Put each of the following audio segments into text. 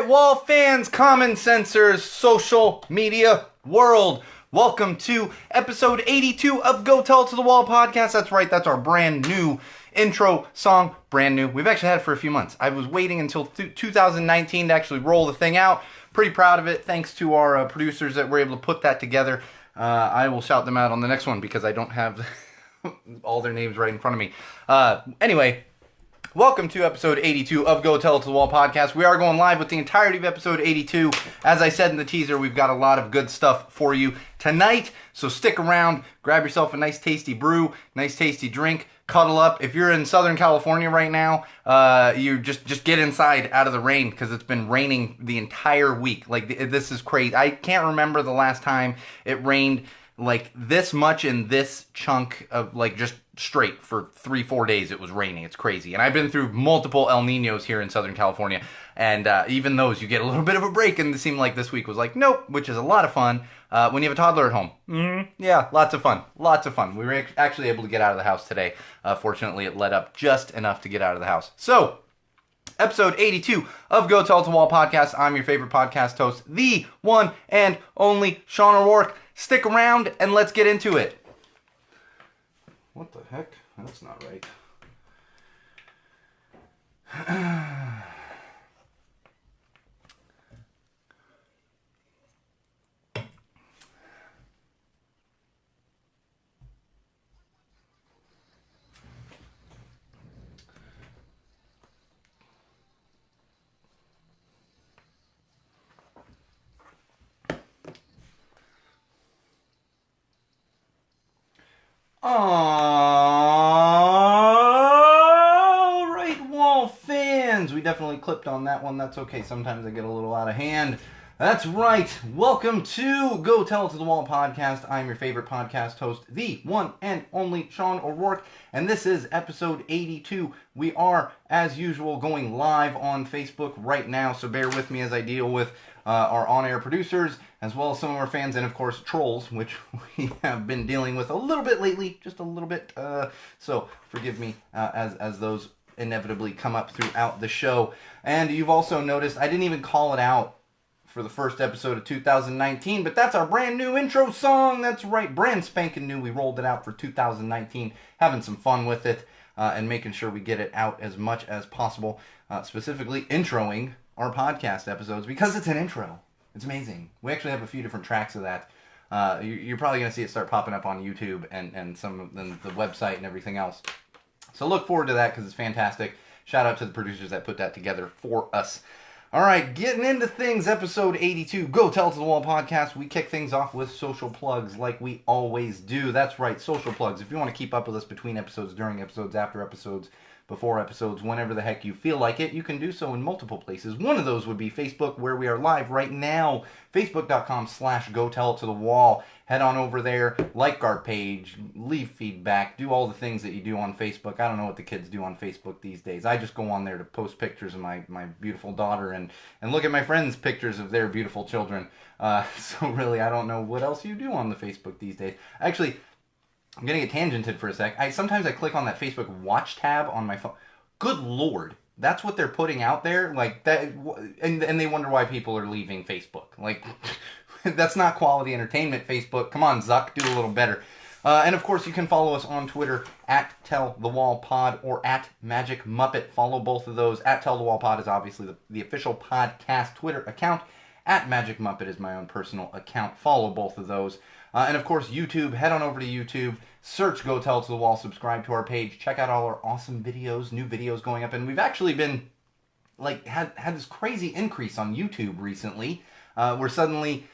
right, wall fans, common sensors, social media world. Welcome to episode 82 of Go Tell It to the Wall podcast. That's right, that's our brand new intro song. Brand new. We've actually had it for a few months. I was waiting until 2019 to actually roll the thing out. Pretty proud of it. Thanks to our producers that were able to put that together. I will shout them out on the next one because I don't have all their names right in front of me. Anyway, welcome to episode 82 of Go Tell It to the Wall podcast. We are going live with the entirety of episode 82. As I said in the teaser, we've got a lot of good stuff for you tonight. So stick around, grab yourself a nice tasty brew, nice tasty drink, cuddle up. If you're in Southern California right now, you just get inside out of the rain because it's been raining the entire week. Like, this is crazy. I can't remember the last time it rained like this much in this chunk of like just straight for 3-4 days. It was raining. It's crazy. And I've been through multiple El Ninos here in Southern California, and even those you get a little bit of a break, and it seemed like this week was like nope, which is a lot of fun when you have a toddler at home. Yeah, lots of fun. We were actually able to get out of the house today. Fortunately, it let up just enough to get out of the house. So episode 82 of Go Tell It to the Wall podcast. I'm your favorite podcast host, the one and only Sean O'Rourke. Stick around and let's get into it. What the heck? That's not right. Alright, wall fans. We definitely clipped on that one. That's okay. Sometimes I get a little out of hand. That's right. Welcome to Go Tell It to the Wall podcast. I'm your favorite podcast host, the one and only Sean O'Rourke, and this is episode 82. We are, as usual, going live on Facebook right now, so bear with me as I deal with our on-air producers, as well as some of our fans, and of course trolls, which we have been dealing with a little bit lately, just a little bit, so forgive me as those inevitably come up throughout the show. And you've also noticed I didn't even call it out for the first episode of 2019, but that's our brand new intro song. That's right, brand spanking new. We rolled it out for 2019, having some fun with it, and making sure we get it out as much as possible, specifically introing our podcast episodes, because it's an intro. It's amazing. We actually have a few different tracks of that. You're probably going to see it start popping up on YouTube and the website and everything else. So look forward to that because it's fantastic. Shout out to the producers that put that together for us. All right, getting into things, episode 82, Go Tell It to the Wall podcast. We kick things off with social plugs like we always do. That's right, social plugs. If you want to keep up with us between episodes, during episodes, after episodes, before episodes, whenever the heck you feel like it, you can do so in multiple places. One of those would be Facebook, where we are live right now. Facebook.com/Go Tell It to the Wall. Head on over there, like our page, leave feedback, do all the things that you do on Facebook. I don't know what the kids do on Facebook these days. I just go on there to post pictures of my beautiful daughter and look at my friends' pictures of their beautiful children. So really, I don't know what else you do on the Facebook these days. Actually, I'm getting tangented for a sec. Sometimes I click on that Facebook watch tab on my phone. Good Lord. That's what they're putting out there? Like that, and they wonder why people are leaving Facebook. Like, that's not quality entertainment, Facebook. Come on, Zuck, do a little better. And of course, you can follow us on Twitter at TellTheWallPod or at Magic Muppet. Follow both of those. At TellTheWallPod is obviously the official podcast Twitter account. At Magic Muppet is my own personal account. Follow both of those. And of course, YouTube. Head on over to YouTube. Search Go Tell It to the Wall. Subscribe to our page. Check out all our awesome videos. New videos going up. And we've actually been, like, had this crazy increase on YouTube recently. Where suddenly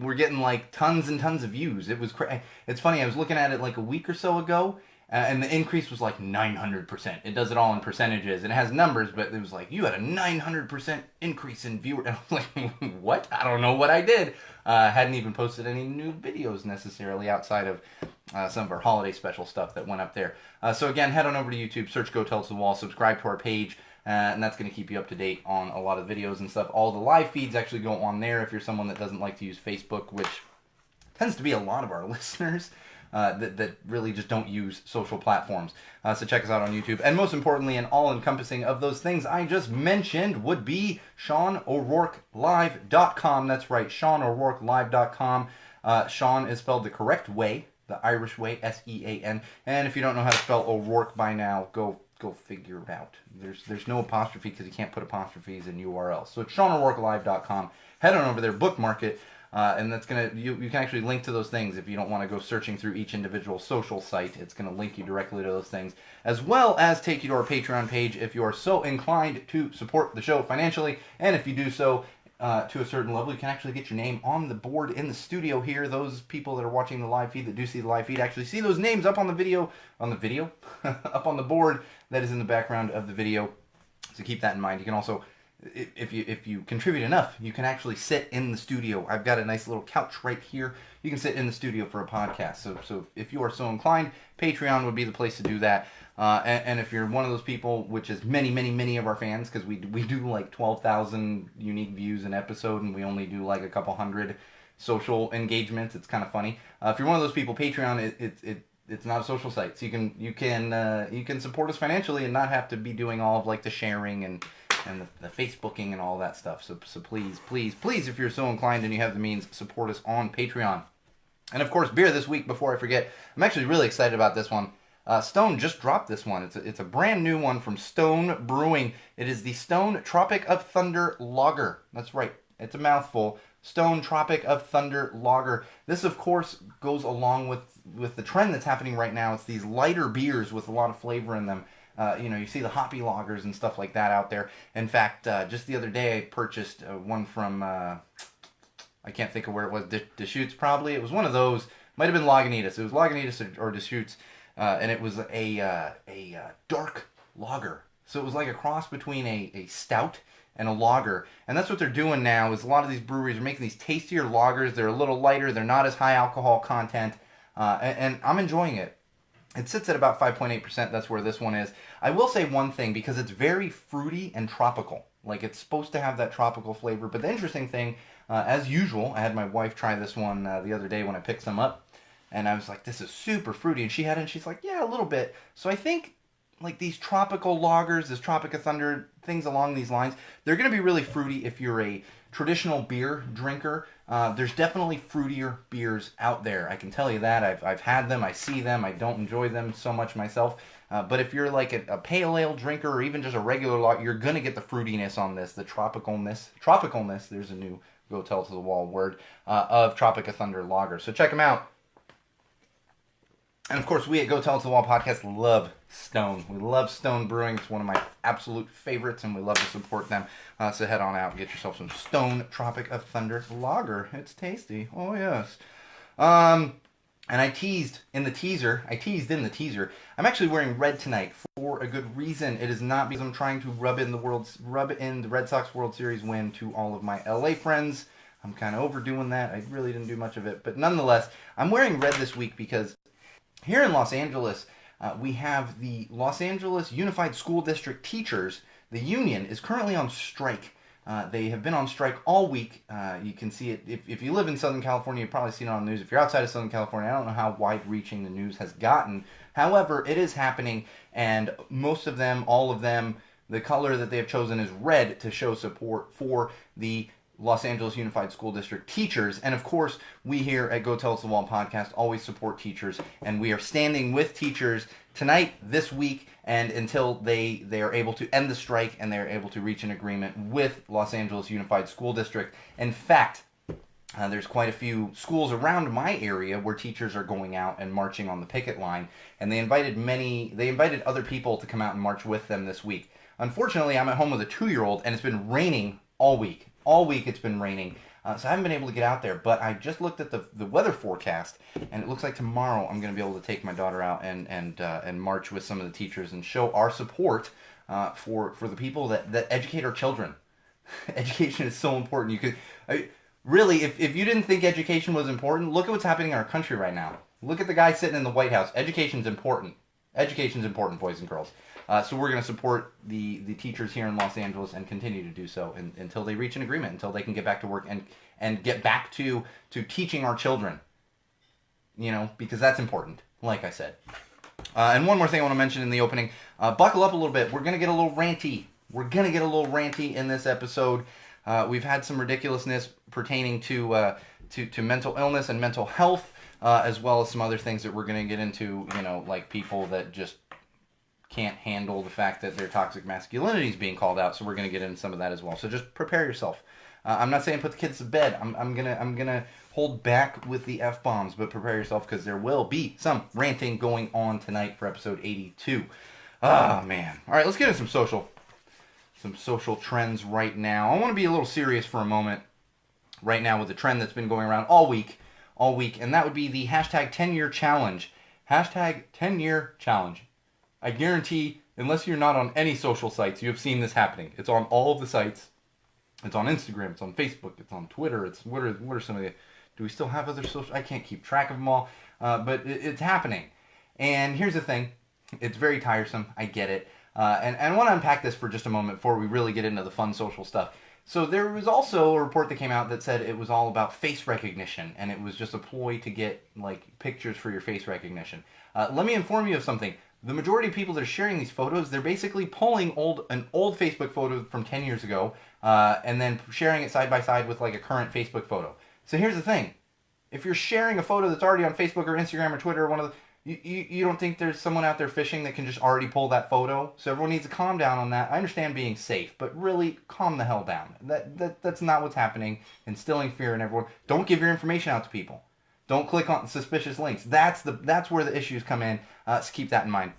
we're getting, like, tons and tons of views. It was It's funny. I was looking at it, like, a week or so ago. And the increase was like 900%. It does it all in percentages. And it has numbers, but it was like, you had a 900% increase in viewers. And I was like, what? I don't know what I did. Hadn't even posted any new videos necessarily outside of some of our holiday special stuff that went up there. So again, head on over to YouTube, search Go Tell It to the Wall, subscribe to our page, and that's going to keep you up to date on a lot of videos and stuff. All the live feeds actually go on there if you're someone that doesn't like to use Facebook, which tends to be a lot of our listeners. that really just don't use social platforms. So check us out on YouTube. And most importantly, and all-encompassing of those things I just mentioned would be SeanO'RourkeLive.com. That's right, SeanO'RourkeLive.com. Sean is spelled the correct way, the Irish way, S-E-A-N. And if you don't know how to spell O'Rourke by now, go figure it out. There's no apostrophe because you can't put apostrophes in URLs. So it's SeanO'RourkeLive.com. Head on over there, bookmark it, and that's you can actually link to those things if you don't want to go searching through each individual social site. It's gonna link you directly to those things, as well as take you to our Patreon page if you are so inclined to support the show financially. And if you do so to a certain level, you can actually get your name on the board in the studio here. Those people that are watching the live feed, that do see the live feed, actually see those names up on the video, up on the board that is in the background of the video. So keep that in mind. You can also, if you contribute enough, you can actually sit in the studio. I've got a nice little couch right here. You can sit in the studio for a podcast. So if you are so inclined, Patreon would be the place to do that. And if you're one of those people, which is many of our fans, because we do like 12,000 unique views an episode, and we only do like a couple hundred social engagements. It's kind of funny. If you're one of those people, Patreon it's not a social site, so you can support us financially and not have to be doing all of like the sharing and the Facebooking and all that stuff. So please, if you're so inclined and you have the means, support us on Patreon. And of course, beer this week. Before I forget, I'm actually really excited about this one. Stone just dropped this one. It's a brand new one from Stone Brewing. It is the Stone Tropic of Thunder Lager. That's right. It's a mouthful. Stone Tropic of Thunder Lager. This, of course, goes along with the trend that's happening right now. It's these lighter beers with a lot of flavor in them. You see the hoppy lagers and stuff like that out there. In fact, just the other day I purchased one from, I can't think of where it was, Deschutes probably. It was one of those. Might have been Lagunitas. It was Lagunitas or Deschutes. And it was a dark lager. So it was like a cross between a stout and a lager. And that's what they're doing now, is a lot of these breweries are making these tastier lagers. They're a little lighter. They're not as high alcohol content. And I'm enjoying it. It sits at about 5.8%. That's where this one is. I will say one thing, because it's very fruity and tropical. Like, it's supposed to have that tropical flavor. But the interesting thing, as usual, I had my wife try this one the other day when I picked some up. And I was like, this is super fruity. And she had it, and she's like, yeah, a little bit. So I think, like, these tropical lagers, this Tropic of Thunder, things along these lines, they're going to be really fruity if you're a traditional beer drinker. There's definitely fruitier beers out there. I can tell you that. I've had them. I see them. I don't enjoy them so much myself. But if you're like a pale ale drinker or even just a regular lager, you're going to get the fruitiness on this, the tropicalness, there's a new Go Tell to the Wall word, of Tropic of Thunder Lager. So check them out. And of course, we at Go Tell It to the Wall podcast love Stone. We love Stone Brewing. It's one of my absolute favorites, and we love to support them. So head on out and get yourself some Stone Tropic of Thunder Lager. It's tasty. Oh, yes. And I teased in the teaser. I'm actually wearing red tonight for a good reason. It is not because I'm trying to rub in the Red Sox World Series win to all of my LA friends. I'm kind of overdoing that. I really didn't do much of it. But nonetheless, I'm wearing red this week because here in Los Angeles, we have the Los Angeles Unified School District teachers. The union is currently on strike. They have been on strike all week. You can see it. If you live in Southern California, you've probably seen it on the news. If you're outside of Southern California, I don't know how wide-reaching the news has gotten. However, it is happening, and most of them, all of them, the color that they have chosen is red to show support for the Los Angeles Unified School District teachers. And of course, we here at Go Tell Us the Wall podcast always support teachers, and we are standing with teachers tonight, this week, and until they are able to end the strike and they're able to reach an agreement with Los Angeles Unified School District. In fact, there's quite a few schools around my area where teachers are going out and marching on the picket line, and they invited other people to come out and march with them this week. Unfortunately, I'm at home with a 2-year-old, and it's been raining all week. All week it's been raining, so I haven't been able to get out there. But I just looked at the weather forecast, and it looks like tomorrow I'm going to be able to take my daughter out and march with some of the teachers and show our support for the people that educate our children. Education is so important. Really, if you didn't think education was important, look at what's happening in our country right now. Look at the guy sitting in the White House. Education's important. Education's important, boys and girls. So we're going to support the teachers here in Los Angeles and continue to do so until they reach an agreement, until they can get back to work and get back to teaching our children. because that's important, like I said. And one more thing I want to mention in the opening, buckle up a little bit. We're going to get a little ranty. In this episode. We've had some ridiculousness pertaining to mental illness and mental health, as well as some other things that we're going to get into, like people that just can't handle the fact that their toxic masculinity is being called out. So we're going to get into some of that as well. So just prepare yourself. I'm not saying put the kids to bed. I'm gonna hold back with the F-bombs, but prepare yourself because there will be some ranting going on tonight for episode 82. Ah, man. All right, let's get into some social trends right now. I want to be a little serious for a moment right now with the trend that's been going around all week, and that would be the hashtag 10-year challenge. Hashtag 10-year challenge. I guarantee, unless you're not on any social sites, you have seen this happening. It's on all of the sites. It's on Instagram, it's on Facebook, it's on Twitter. What are some of the... Do we still have other social... I can't keep track of them all, but it's happening. And here's the thing. It's very tiresome. I get it. And I want to unpack this for just a moment before we really get into the fun social stuff. So there was also a report that came out that said it was all about face recognition, and it was just a ploy to get pictures for your face recognition. Let me inform you of something. The majority of people that are sharing these photos, they're basically pulling an old Facebook photo from 10 years ago, and then sharing it side by side with a current Facebook photo. So here's the thing. If you're sharing a photo that's already on Facebook or Instagram or Twitter or one of the... You don't think there's someone out there fishing that can just already pull that photo? So everyone needs to calm down on that. I understand being safe, but really calm the hell down. That's not what's happening. Instilling fear in everyone. Don't give your information out to people. Don't click on suspicious links. That's where the issues come in. So keep that in mind.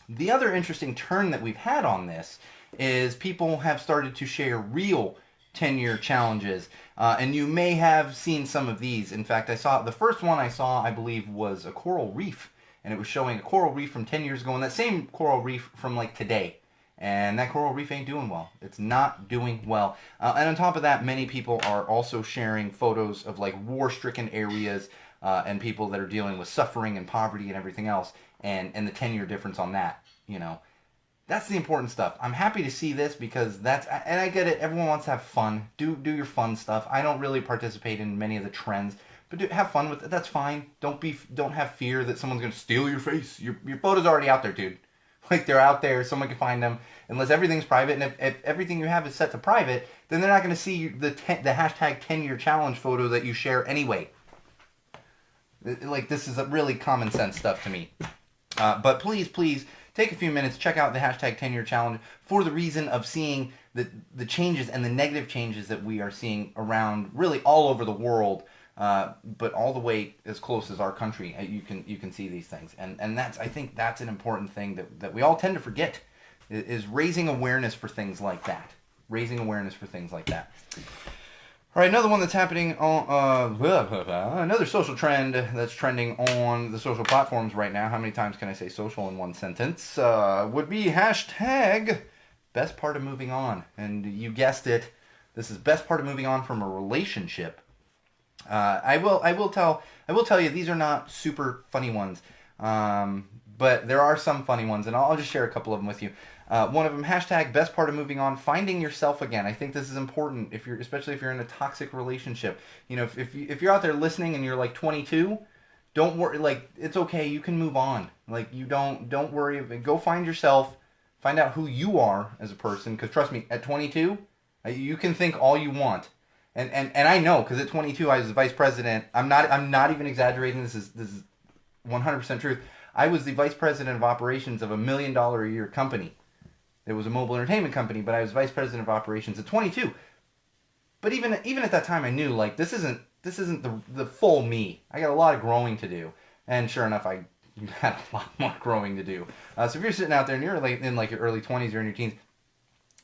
The other interesting turn that we've had on this is people have started to share real 10-year challenges. And you may have seen some of these. In fact, the first one I saw, I believe, was a coral reef. And it was showing a coral reef from 10 years ago and that same coral reef from today. And that coral reef ain't doing well. It's not doing well. And on top of that, many people are also sharing photos of war-stricken areas and people that are dealing with suffering and poverty and everything else. And the 10-year difference on that, That's the important stuff. I'm happy to see this because and I get it, everyone wants to have fun. Do your fun stuff. I don't really participate in many of the trends. But have fun with it. That's fine. Don't have fear that someone's going to steal your face. Your photos are already out there, dude. They're out there. Someone can find them. Unless everything's private. And if everything you have is set to private, then they're not going to see the hashtag 10-year challenge photo that you share anyway. This is a really common sense stuff to me. But please, take a few minutes. Check out the hashtag 10-year challenge for the reason of seeing the changes and the negative changes that we are seeing around really all over the world. But all the way as close as our country, you can see these things, and I think that's an important thing that we all tend to forget, is raising awareness for things like that. All right, another one that's happening on another social trend that's trending on the social platforms right now. How many times can I say social in one sentence? Would be hashtag best part of moving on, and you guessed it, this is best part of moving on from a relationship. I will tell you these are not super funny ones, but there are some funny ones, and I'll just share a couple of them with you. One of them, hashtag best part of moving on, finding yourself again. I think this is important especially if you're in a toxic relationship. If you're out there listening and you're 22, don't worry. It's okay. You can move on. Don't worry. Go find yourself. Find out who you are as a person. Because trust me, at 22, you can think all you want. And I know, because at 22 I was the vice president. I'm not even exaggerating. This is 100% truth. I was the vice president of operations of $1 million a year company. It was a mobile entertainment company, but I was vice president of operations at 22. But even at that time, I knew this isn't the full me. I got a lot of growing to do, and sure enough, I had a lot more growing to do. So if you're sitting out there and you're in your early 20s or in your teens,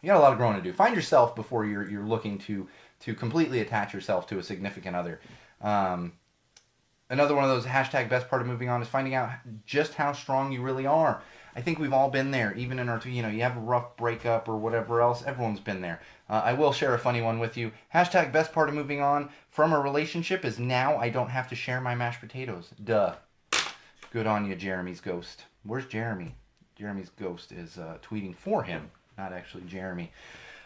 you got a lot of growing to do. Find yourself before you're looking to completely attach yourself to a significant other. Another one of those hashtag best part of moving on is finding out just how strong you really are. I think we've all been there, even in our, you have a rough breakup or whatever else, everyone's been there. I will share a funny one with you. Hashtag best part of moving on from a relationship is now I don't have to share my mashed potatoes. Duh. Good on you, Jeremy's ghost. Where's Jeremy? Jeremy's ghost is tweeting for him, not actually Jeremy.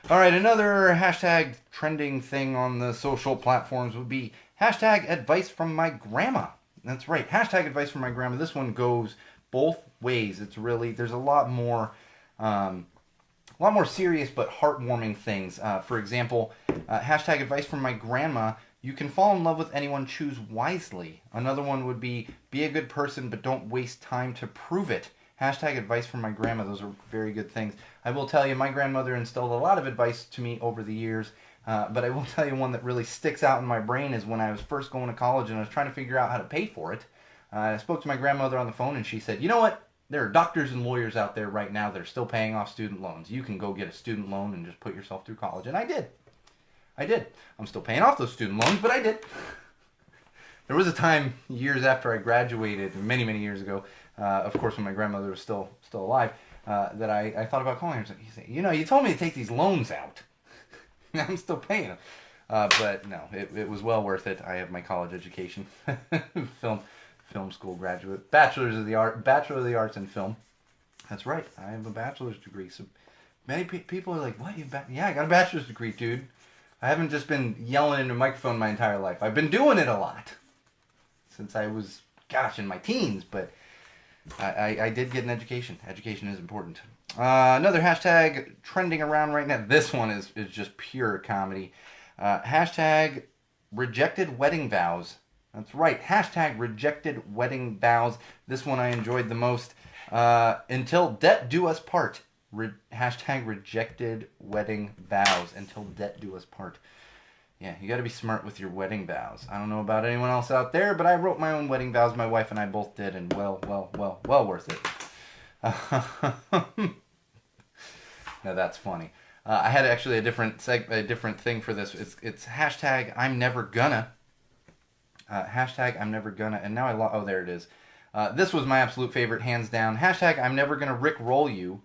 All right, another hashtag trending thing on the social platforms would be hashtag advice from my grandma. That's right. Hashtag advice from my grandma. This one goes both ways. It's really, there's a lot more serious but heartwarming things. For example, hashtag advice from my grandma. You can fall in love with anyone, choose wisely. Another one would be a good person, but don't waste time to prove it. Hashtag advice from my grandma. Those are very good things. I will tell you, my grandmother instilled a lot of advice to me over the years. But I will tell you one that really sticks out in my brain is when I was first going to college and I was trying to figure out how to pay for it. I spoke to my grandmother on the phone and she said, you know what? There are doctors and lawyers out there right now that are still paying off student loans. You can go get a student loan and just put yourself through college. And I did. I'm still paying off those student loans, but I did. There was a time years after I graduated, many, many years ago, of course when my grandmother was still alive, that I thought about calling her. He said, you know, you told me to take these loans out. I'm still paying them. But no, it was well worth it. I have my college education, film school graduate, Bachelor of the Arts in film. That's right. I have a bachelor's degree. So many people are like, what? Yeah, I got a bachelor's degree, dude. I haven't just been yelling into a microphone my entire life. I've been doing it a lot since I was, in my teens. But I did get an education. Education is important. Another hashtag trending around right now. This one is just pure comedy. Hashtag rejected wedding vows. That's right. Hashtag rejected wedding vows. This one I enjoyed the most. Until debt do us part. Hashtag rejected wedding vows. Until debt do us part. Yeah, you got to be smart with your wedding vows. I don't know about anyone else out there, but I wrote my own wedding vows. My wife and I both did, and well worth it. Now that's funny. I had actually a different thing for this. It's hashtag I'm never gonna. Hashtag I'm never gonna. And now oh, there it is. This was my absolute favorite, hands down. Hashtag I'm never gonna Rick roll you,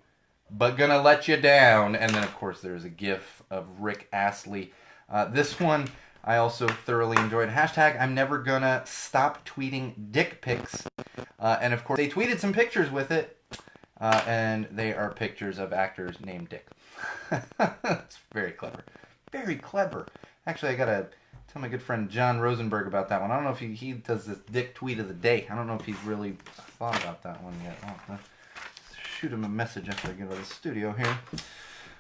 but gonna let you down. And then of course there's a gif of Rick Astley. This one I also thoroughly enjoyed. Hashtag I'm never gonna stop tweeting dick pics. And of course they tweeted some pictures with it. And they are pictures of actors named Dick. It's very clever. Very clever. Actually, I got to tell my good friend John Rosenberg about that one. I don't know if he does this Dick tweet of the day. I don't know if he's really thought about that one yet. I'll have to shoot him a message after I get out of the studio here.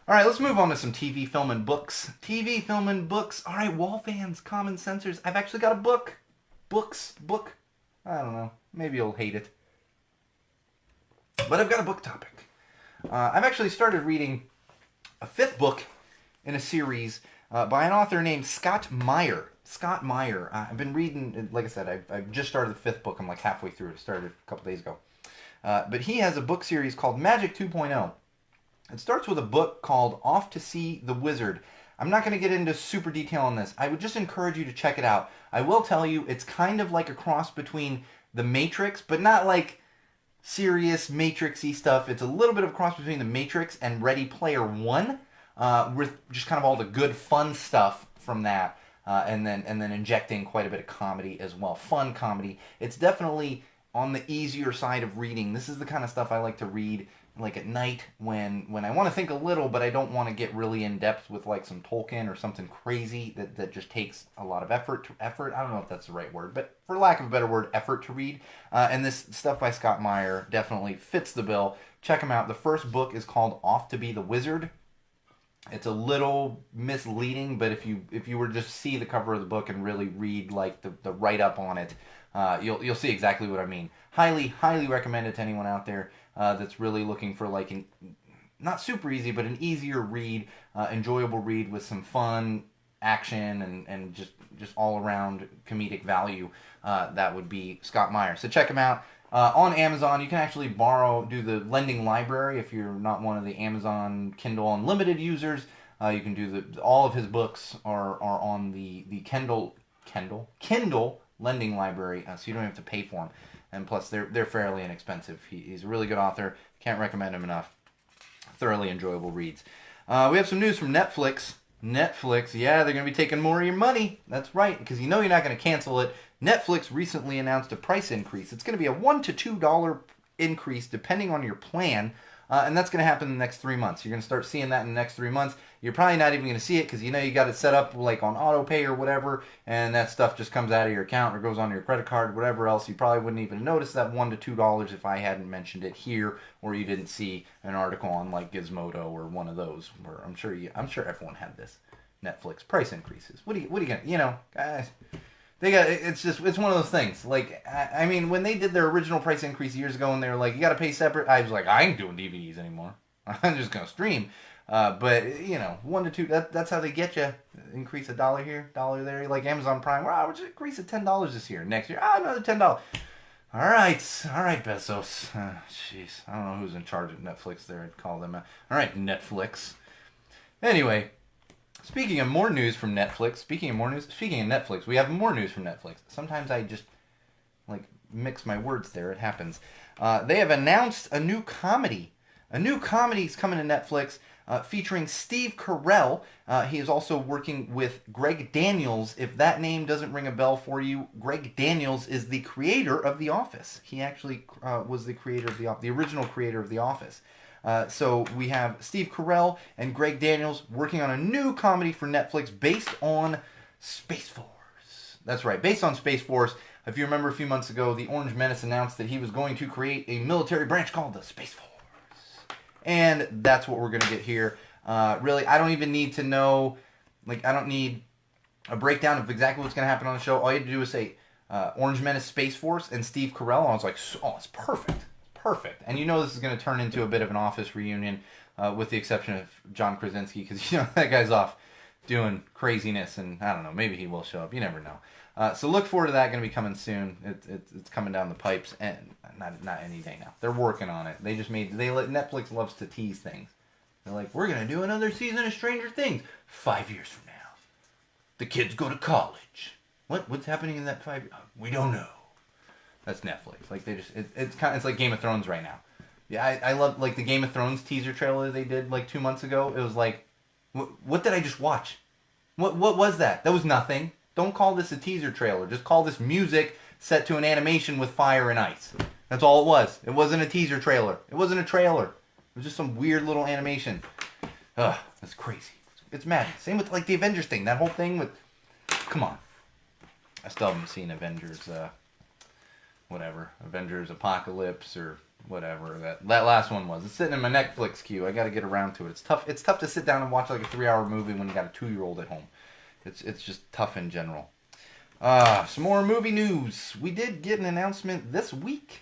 All right, let's move on to some TV, film, and books. TV, film, and books. All right, wall fans, common sensors. I've actually got a book. Book. I don't know. Maybe you'll hate it. But I've got a book topic. I've actually started reading a fifth book in a series by an author named Scott Meyer. Scott Meyer. I've been reading, like I said, I've just started the fifth book. I'm like halfway through it. I started a couple days ago. But he has a book series called Magic 2.0. It starts with a book called Off to See the Wizard. I'm not going to get into super detail on this. I would just encourage you to check it out. I will tell you, it's kind of like a cross between The Matrix, but not like serious Matrix-y stuff. It's a little bit of a cross between The Matrix and Ready Player One, with just kind of all the good fun stuff from that, and then injecting quite a bit of comedy as well. Fun comedy. It's definitely on the easier side of reading. This is the kind of stuff I like to read like at night when I want to think a little, but I don't want to get really in depth with like some Tolkien or something crazy that just takes a lot of effort. I don't know if that's the right word, but for lack of a better word, effort to read. And this stuff by Scott Meyer definitely fits the bill. Check them out. The first book is called Off to Be the Wizard. It's a little misleading, but if you were to just see the cover of the book and really read like the write-up on it, you'll see exactly what I mean. Highly recommend it to anyone out there that's really looking for like not super easy, but an easier read, enjoyable read with some fun, action, and just all around comedic value. That would be Scott Meyer. So check him out. On Amazon, you can actually do the lending library if you're not one of the Amazon Kindle Unlimited users. You can do all of his books are on the Kindle lending library, so you don't have to pay for them. And plus, they're fairly inexpensive. He's a really good author. Can't recommend him enough. Thoroughly enjoyable reads. We have some news from Netflix. Netflix, yeah, they're going to be taking more of your money. That's right, because you know you're not going to cancel it. Netflix recently announced a price increase. It's going to be a $1 to $2 increase depending on your plan. And that's going to happen in the next 3 months. You're going to start seeing that in the next 3 months. You're probably not even going to see it because you know you got it set up like on auto pay or whatever, and that stuff just comes out of your account or goes on your credit card, whatever else. You probably wouldn't even notice that $1 to $2 if I hadn't mentioned it here, or you didn't see an article on like Gizmodo or one of those. Where I'm sure everyone had this. Netflix price increases. What are you gonna, guys? It's one of those things. Like, I mean, when they did their original price increase years ago and they were like, you got to pay separate, I was like, I ain't doing DVDs anymore. I'm just going to stream. But, $1 to $2, that's how they get you. Increase $1 here, $1 there. Like Amazon Prime, we'll just increase it $10 this year. Next year, another $10. All right, Bezos. Jeez, I don't know who's in charge of Netflix there. I'd call them. All right, Netflix. Anyway. Speaking of more news from Netflix, speaking of Netflix, we have more news from Netflix. Sometimes I just, mix my words there. It happens. They have announced a new comedy. A new comedy is coming to Netflix featuring Steve Carell. He is also working with Greg Daniels. If that name doesn't ring a bell for you, Greg Daniels is the creator of The Office. He actually was the creator of the original creator of The Office. So we have Steve Carell and Greg Daniels working on a new comedy for Netflix based on Space Force. That's right, based on Space Force. If you remember a few months ago, the Orange Menace announced that he was going to create a military branch called the Space Force. And that's what we're going to get here. Really, I don't even need to know, I don't need a breakdown of exactly what's going to happen on the show. All you have to do is say Orange Menace Space Force and Steve Carell. And I was like, oh, it's perfect. Perfect. And this is going to turn into a bit of an Office reunion, with the exception of John Krasinski, because that guy's off doing craziness, and I don't know, maybe he will show up. You never know. So look forward to that. Going to be coming soon. It's coming down the pipes, and not any day now. They're working on it. Netflix loves to tease things. They're like, we're going to do another season of Stranger Things 5 years from now. The kids go to college. What's happening in that 5 years? We don't know. That's Netflix. It's like Game of Thrones right now. Yeah, I love the Game of Thrones teaser trailer they did 2 months ago. It was like, what did I just watch? What was that? That was nothing. Don't call this a teaser trailer. Just call this music set to an animation with fire and ice. That's all it was. It wasn't a teaser trailer. It wasn't a trailer. It was just some weird little animation. Ugh, that's crazy. It's mad. Same with the Avengers thing. That whole thing with, come on. I still haven't seen Avengers. Avengers Apocalypse or whatever that last one was. It's sitting in my Netflix queue. I got to get around to it. It's tough to sit down and watch a 3-hour movie when you got a 2-year-old at home. It's just tough in general. Some more movie news. We did get an announcement this week.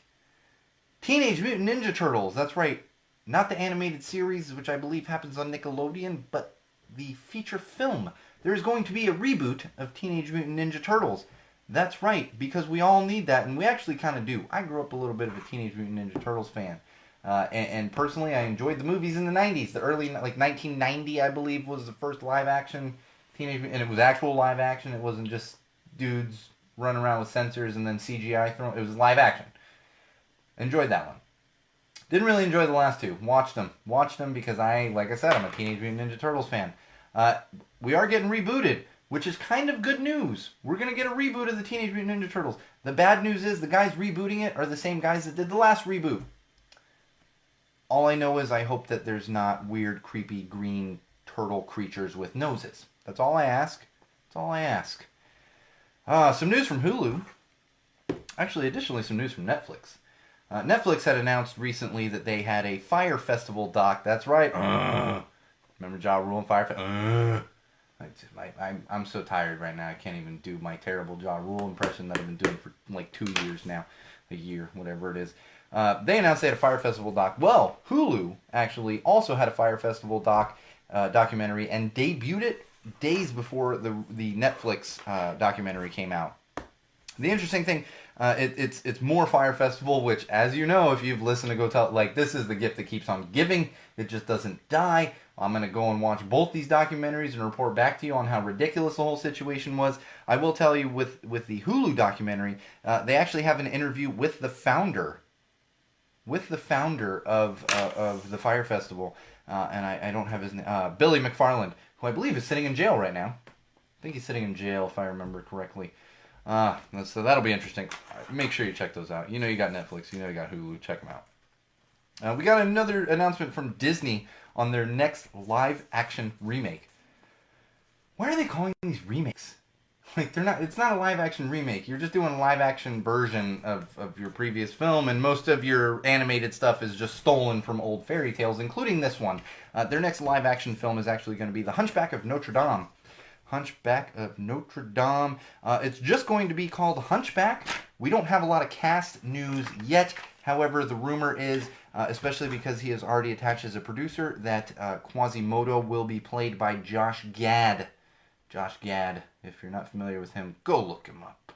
Teenage Mutant Ninja Turtles. That's right. Not the animated series, which I believe happens on Nickelodeon, but the feature film. There is going to be a reboot of Teenage Mutant Ninja Turtles. That's right, because we all need that, and we actually kind of do. I grew up a little bit of a Teenage Mutant Ninja Turtles fan. And personally, I enjoyed the movies in the 90s. The early, 1990, I believe, was the first live-action Teenage Mutant, and it was actual live-action. It wasn't just dudes running around with sensors and then CGI thrown. It was live-action. Enjoyed that one. Didn't really enjoy the last two. Watched them because like I said, I'm a Teenage Mutant Ninja Turtles fan. We are getting rebooted, which is kind of good news. We're going to get a reboot of the Teenage Mutant Ninja Turtles. The bad news is the guys rebooting it are the same guys that did the last reboot. All I know is I hope that there's not weird, creepy, green turtle creatures with noses. That's all I ask. Some news from Hulu. Actually, additionally, some news from Netflix. Netflix had announced recently that they had a Fire Festival doc. That's right. Remember Ja Rule and Fire Festival? I'm so tired right now. I can't even do my terrible Ja Rule impression that I've been doing for 2 years now. A year, whatever it is. They announced they had a Fire Festival doc. Well, Hulu actually also had a Fire Festival documentary and debuted it days before the Netflix documentary came out. The interesting thing, it's more Fire Festival, which, as you know, if you've listened to Go Tell, this is the gift that keeps on giving. It just doesn't die. I'm going to go and watch both these documentaries and report back to you on how ridiculous the whole situation was. I will tell you with the Hulu documentary, they actually have an interview with the founder. Of the Fire Festival. And I don't have his name. Billy McFarland, who I believe is sitting in jail right now. I think he's sitting in jail, if I remember correctly. So that'll be interesting. Make sure you check those out. You know you got Netflix. You know you got Hulu. Check them out. We got another announcement from Disney on their next live-action remake. Why are they calling these remakes? Like, they're not. It's not a live-action remake. You're just doing a live-action version of your previous film, and most of your animated stuff is just stolen from old fairy tales, including this one. Their next live-action film is actually going to be The Hunchback of Notre Dame. Hunchback of Notre Dame. It's just going to be called Hunchback. We don't have a lot of cast news yet. However, the rumor is, especially because he is already attached as a producer, that Quasimodo will be played by Josh Gad. Josh Gad, if you're not familiar with him, go look him up.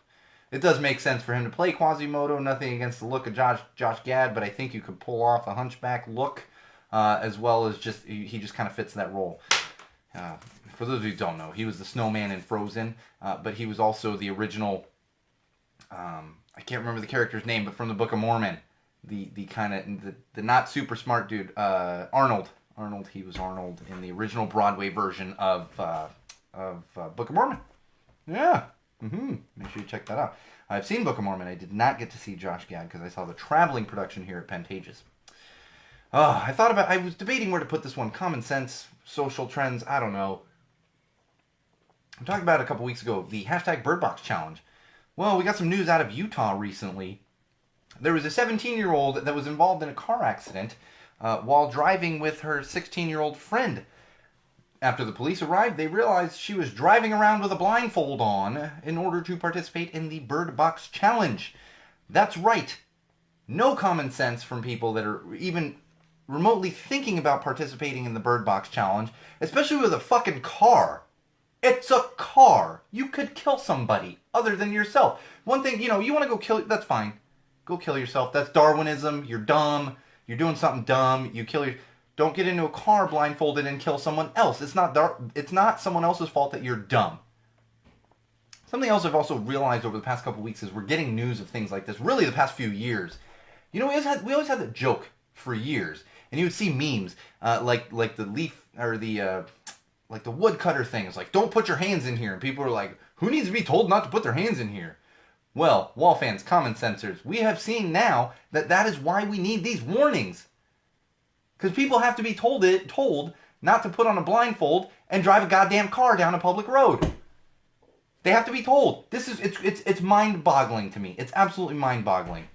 It does make sense for him to play Quasimodo. Nothing against the look of Josh Gad, but I think you could pull off a Hunchback look, as well as just he just kind of fits that role. For those of you who don't know, he was the snowman in Frozen, but he was also the original. I can't remember the character's name, but from the Book of Mormon, the kind of the not super smart dude, Arnold. Arnold. He was Arnold in the original Broadway version of Book of Mormon. Yeah. Make sure you check that out. I've seen Book of Mormon. I did not get to see Josh Gad because I saw the traveling production here at Pantages. I was debating where to put this one. Common sense, social trends, I don't know. I'm talking about it a couple weeks ago, the hashtag BirdBox Challenge. Well, we got some news out of Utah recently. There was a 17-year-old that was involved in a car accident while driving with her 16-year-old friend. After the police arrived, they realized she was driving around with a blindfold on in order to participate in the BirdBox Challenge. That's right. No common sense from people that are even remotely thinking about participating in the BirdBox Challenge, especially with a fucking car. It's a car. You could kill somebody other than yourself. One thing, you want to go kill, that's fine. Go kill yourself. That's Darwinism. You're dumb. You're doing something dumb. You kill your... Don't get into a car blindfolded and kill someone else. It's not someone else's fault that you're dumb. Something else I've also realized over the past couple weeks is we're getting news of things like this, really the past few years. We always had that joke for years. And you would see memes, like the leaf, or the woodcutter thing. It's like, don't put your hands in here. And people are like, who needs to be told not to put their hands in here? Well, wall fans, common sensors, we have seen now that is why we need these warnings. Because people have to be told not to put on a blindfold and drive a goddamn car down a public road. They have to be told. It's mind-boggling to me. It's absolutely mind-boggling.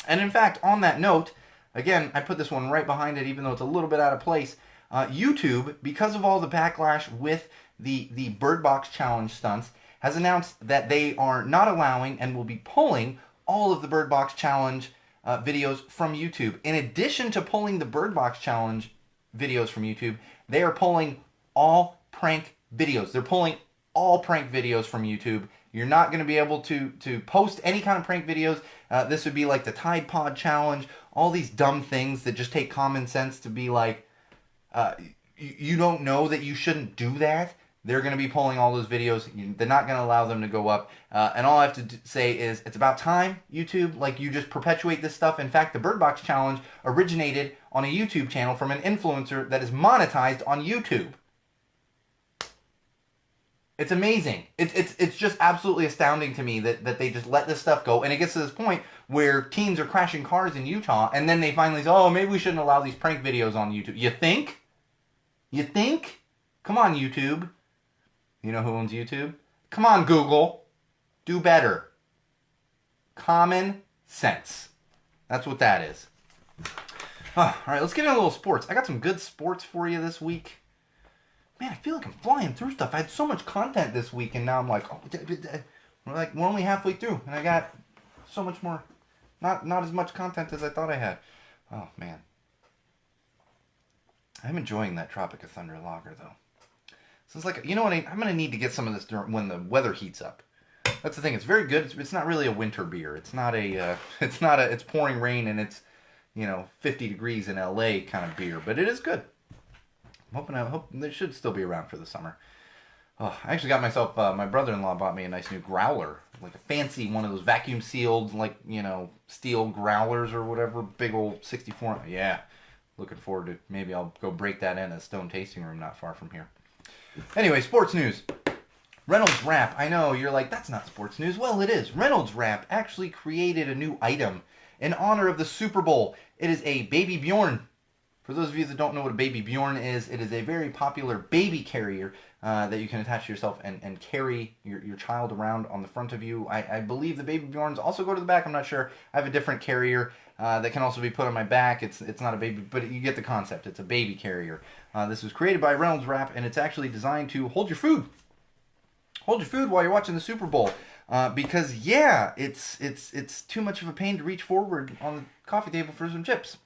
And in fact, on that note, again, I put this one right behind it, even though it's a little bit out of place. YouTube, because of all the backlash with the BirdBox Challenge stunts, has announced that they are not allowing and will be pulling all of the BirdBox Challenge videos from YouTube. In addition to pulling the BirdBox Challenge videos from YouTube, they are pulling all prank videos. They're pulling all prank videos from YouTube. You're not going to be able to post any kind of prank videos. This would be like the Tide Pod Challenge, all these dumb things that just take common sense to be like, you don't know that you shouldn't do that. They're going to be pulling all those videos. They're not going to allow them to go up. And all I have to say is, it's about time, YouTube. Like, you just perpetuate this stuff. In fact, the BirdBox Challenge originated on a YouTube channel from an influencer that is monetized on YouTube. It's amazing. It's just absolutely astounding to me that they just let this stuff go. And it gets to this point where teens are crashing cars in Utah, and then they finally say, oh, maybe we shouldn't allow these prank videos on YouTube. You think? You think? Come on, YouTube. You know who owns YouTube? Come on, Google. Do better. Common sense. That's what that is. All right, let's get into a little sports. I got some good sports for you this week. Man, I feel like I'm flying through stuff. I had so much content this week, and now I'm like, oh, we're only halfway through, and I got so much more. Not as much content as I thought I had. Oh, man. I'm enjoying that Tropic of Thunder lager, though. So it's like, you know what, I'm going to need to get some of this when the weather heats up. That's the thing. It's very good. It's not really a winter beer. It's pouring rain and it's, 50 degrees in LA kind of beer, but it is good. I hope they should still be around for the summer. Oh, I actually got myself, my brother-in-law bought me a nice new growler, like a fancy one of those vacuum sealed, steel growlers or whatever, big old 64. Yeah, looking forward to, maybe I'll go break that in at Stone Tasting Room not far from here. Anyway, sports news. Reynolds Wrap. I know, you're like, that's not sports news. Well, it is. Reynolds Wrap actually created a new item, in honor of the Super Bowl. It is a Baby Bjorn. For those of you that don't know what a Baby Bjorn is, it is a very popular baby carrier that you can attach to yourself and carry your child around on the front of you. I believe the Baby Bjorns also go to the back. I'm not sure. I have a different carrier that can also be put on my back. It's not a baby, but you get the concept. It's a baby carrier. This was created by Reynolds Wrap, and it's actually designed to hold your food. Hold your food while you're watching the Super Bowl. Because, yeah, it's too much of a pain to reach forward on the coffee table for some chips.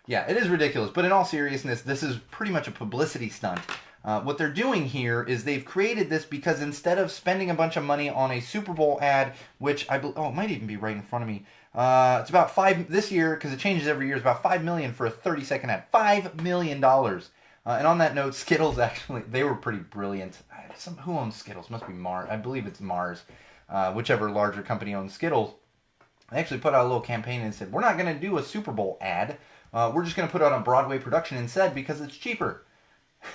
Yeah, it is ridiculous, but in all seriousness, this is pretty much a publicity stunt. What they're doing here is they've created this because instead of spending a bunch of money on a Super Bowl ad, which it might even be right in front of me. It's about this year, because it changes every year, it's about $5 million for a 30-second ad. $5 million. And on that note, Skittles actually, they were pretty brilliant. Who owns Skittles? Must be Mars. I believe it's Mars. Whichever larger company owns Skittles. They actually put out a little campaign and said, we're not going to do a Super Bowl ad. We're just going to put it on a Broadway production instead because it's cheaper.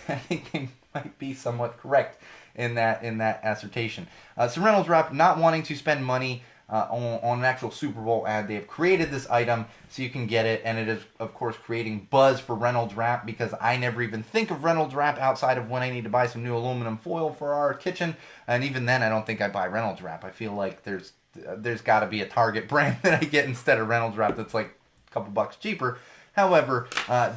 I think they might be somewhat correct in that assertion. So Reynolds Wrap, not wanting to spend money on an actual Super Bowl ad, they have created this item so you can get it, and it is, of course, creating buzz for Reynolds Wrap because I never even think of Reynolds Wrap outside of when I need to buy some new aluminum foil for our kitchen, and even then I don't think I buy Reynolds Wrap. I feel like there's got to be a Target brand that I get instead of Reynolds Wrap that's like a couple bucks cheaper. However,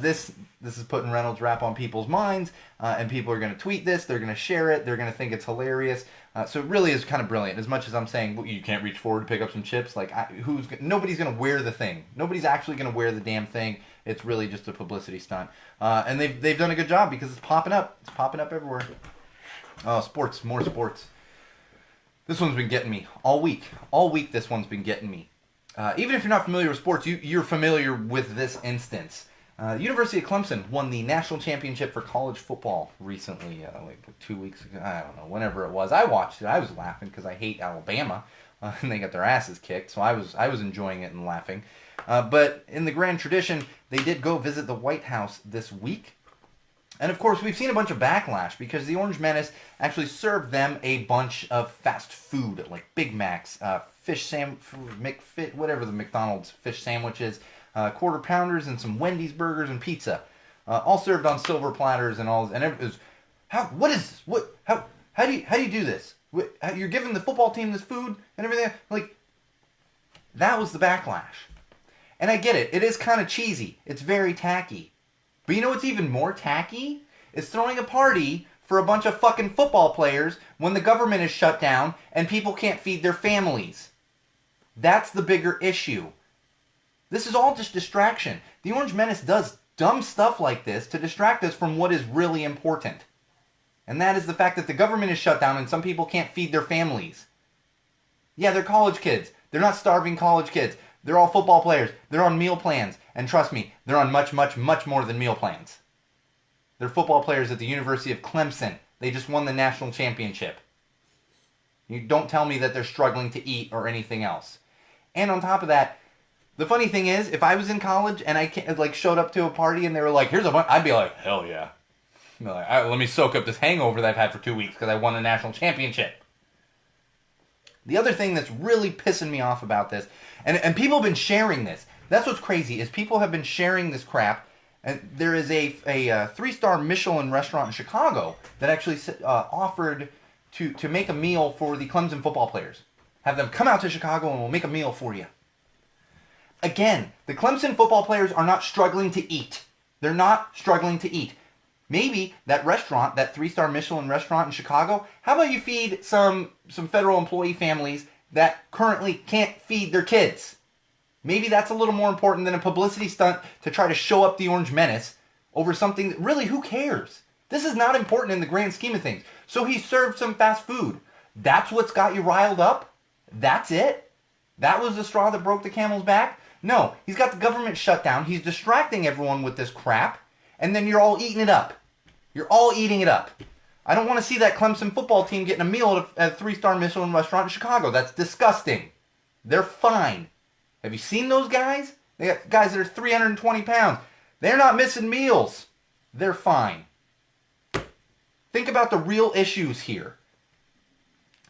this is putting Reynolds Wrap on people's minds, and people are going to tweet this, they're going to share it, they're going to think it's hilarious. So it really is kind of brilliant. As much as I'm saying, well, you can't reach forward to pick up some chips, like nobody's going to wear the thing. Nobody's actually going to wear the damn thing. It's really just a publicity stunt, and they've done a good job because it's popping up. It's popping up everywhere. Oh, sports, more sports. This one's been getting me all week. All week, this one's been getting me. Even if you're not familiar with sports, you're familiar with this instance. University of Clemson won the national championship for college football recently, like 2 weeks ago. I don't know, whenever it was. I watched it. I was laughing because I hate Alabama, and they got their asses kicked. So I was enjoying it and laughing. But in the grand tradition, they did go visit the White House this week. And of course, we've seen a bunch of backlash because the Orange Menace actually served them a bunch of fast food, like Big Macs, whatever the McDonald's fish sandwiches, quarter pounders, and some Wendy's burgers and pizza, all served on silver platters and all. And it was, how do you do this? You're giving the football team this food and everything, like that was the backlash. And I get it; it is kind of cheesy. It's very tacky. But you know what's even more tacky? Is throwing a party for a bunch of fucking football players when the government is shut down and people can't feed their families. That's the bigger issue. This is all just distraction. The Orange Menace does dumb stuff like this to distract us from what is really important. And that is the fact that the government is shut down and some people can't feed their families. Yeah, they're college kids. They're not starving college kids. They're all football players. They're on meal plans. And trust me, they're on much, much, much more than meal plans. They're football players at the University of Clemson. They just won the national championship. You don't tell me that they're struggling to eat or anything else. And on top of that, the funny thing is, if I was in college and I showed up to a party and they were like, here's a bunch, I'd be like, hell yeah. Like, let me soak up this hangover that I've had for 2 weeks because I won a national championship. The other thing that's really pissing me off about this, and people have been sharing this. That's what's crazy, is people have been sharing this crap. And there is a 3-star Michelin restaurant in Chicago that actually offered to make a meal for the Clemson football players. Have them come out to Chicago and we'll make a meal for you. Again, the Clemson football players are not struggling to eat. They're not struggling to eat. Maybe that restaurant, that 3-star Michelin restaurant in Chicago, how about you feed some federal employee families that currently can't feed their kids? Maybe that's a little more important than a publicity stunt to try to show up the Orange Menace over something that really, who cares? This is not important in the grand scheme of things. So he served some fast food. That's what's got you riled up? That's it? That was the straw that broke the camel's back? No, he's got the government shut down. He's distracting everyone with this crap. And then you're all eating it up. You're all eating it up. I don't want to see that Clemson football team getting a meal at a 3-star Michelin restaurant in Chicago. That's disgusting. They're fine. Have you seen those guys? They got guys that are 320 pounds. They're not missing meals. They're fine. Think about the real issues here.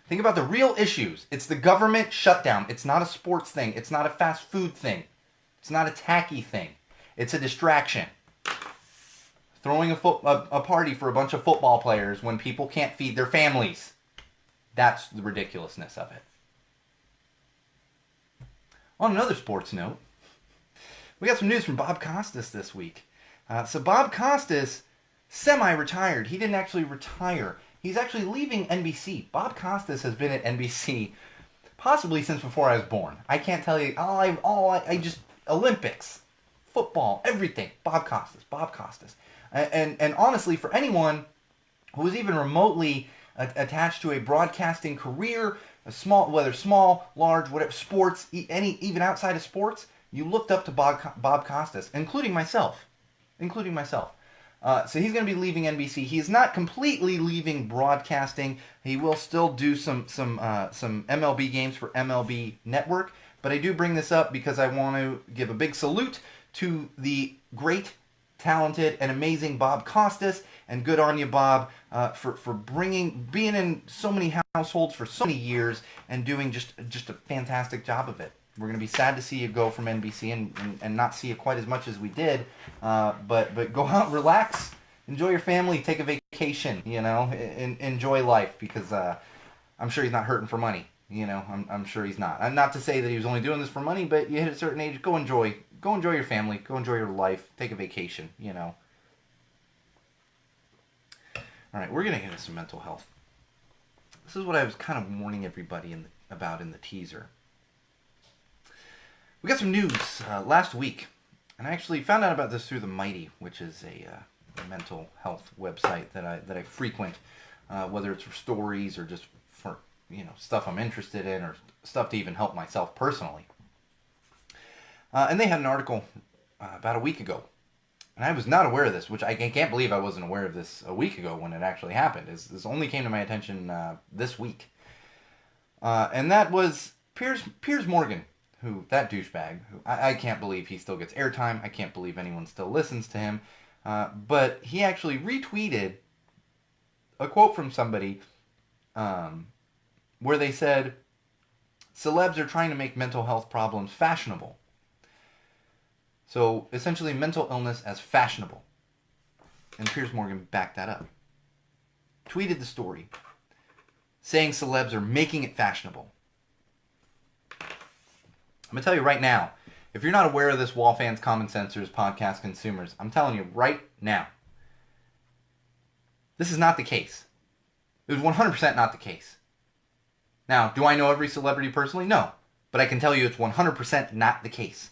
Think about the real issues. It's the government shutdown. It's not a sports thing. It's not a fast food thing. It's not a tacky thing. It's a distraction. Throwing a party for a bunch of football players when people can't feed their families. That's the ridiculousness of it. On another sports note, we got some news from Bob Costas this week. So Bob Costas, semi-retired. He didn't actually retire. He's actually leaving NBC. Bob Costas has been at NBC possibly since before I was born. I can't tell you. I just Olympics, football, everything. Bob Costas. And honestly, for anyone who is even remotely attached to a broadcasting career, whether small, large, whatever, sports, even outside of sports, you looked up to Bob Costas, including myself. So he's going to be leaving NBC. He's not completely leaving broadcasting. He will still do some MLB games for MLB Network. But I do bring this up because I want to give a big salute to the great, talented, and amazing Bob Costas. And good on you, Bob, for being in so many households for so many years and doing just a fantastic job of it. We're going to be sad to see you go from NBC and not see you quite as much as we did. But go out, relax, enjoy your family, take a vacation, enjoy life, because I'm sure he's not hurting for money. I'm sure he's not. And not to say that he was only doing this for money, but you hit a certain age, go enjoy your family, go enjoy your life, take a vacation, All right, we're going to get into some mental health. This is what I was kind of warning everybody about in the teaser. We got some news last week, and I actually found out about this through The Mighty, which is a mental health website that I frequent, whether it's for stories or just for stuff I'm interested in or stuff to even help myself personally. And they had an article about a week ago, and I was not aware of this, which I can't believe I wasn't aware of this a week ago when it actually happened. This only came to my attention this week, and that was Piers Morgan. That douchebag, who I can't believe he still gets airtime. I can't believe anyone still listens to him. But he actually retweeted a quote from somebody where they said, celebs are trying to make mental health problems fashionable. So essentially mental illness as fashionable. And Piers Morgan backed that up. Tweeted the story saying celebs are making it fashionable. I'm going to tell you right now, if you're not aware of this, Wall fans, common sensors, podcast consumers, I'm telling you right now, this is not the case. It was 100% not the case. Now, do I know every celebrity personally? No. But I can tell you it's 100% not the case.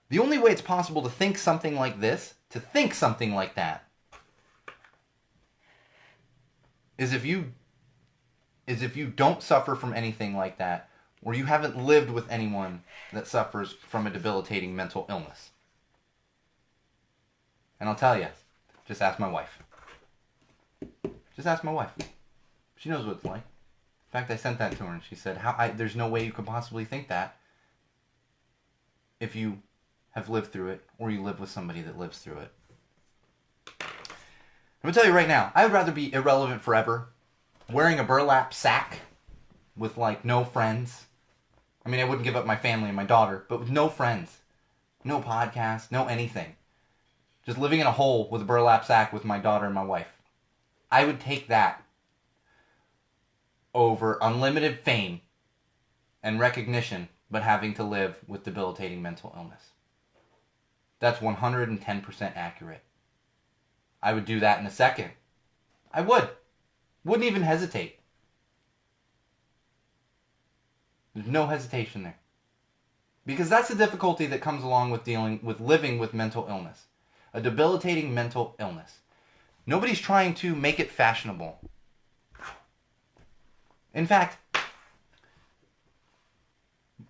The only way it's possible to think something like this, to think something like that, is if you don't suffer from anything like that, or you haven't lived with anyone that suffers from a debilitating mental illness. And I'll tell you, just ask my wife. Just ask my wife. She knows what it's like. In fact, I sent that to her and she said, there's no way you could possibly think that if you have lived through it or you live with somebody that lives through it. I'm going to tell you right now, I would rather be irrelevant forever, wearing a burlap sack with no friends. I mean, I wouldn't give up my family and my daughter, but with no friends, no podcast, no anything. Just living in a hole with a burlap sack with my daughter and my wife. I would take that over unlimited fame and recognition, but having to live with debilitating mental illness. That's 110% accurate. I would do that in a second. I would. Wouldn't even hesitate. There's no hesitation there. Because that's the difficulty that comes along with living with mental illness. A debilitating mental illness. Nobody's trying to make it fashionable. In fact,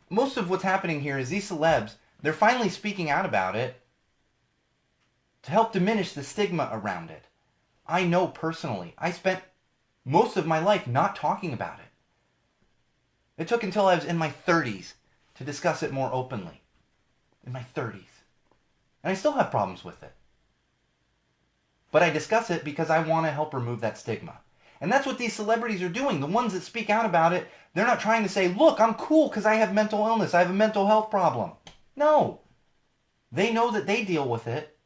most of what's happening here is these celebs, they're finally speaking out about it to help diminish the stigma around it. I know personally, I spent most of my life not talking about it. It took until I was in my 30s to discuss it more openly. In my 30s. And I still have problems with it. But I discuss it because I want to help remove that stigma. And that's what these celebrities are doing. The ones that speak out about it, they're not trying to say, look, I'm cool because I have mental illness. I have a mental health problem. No. They know that they deal with it,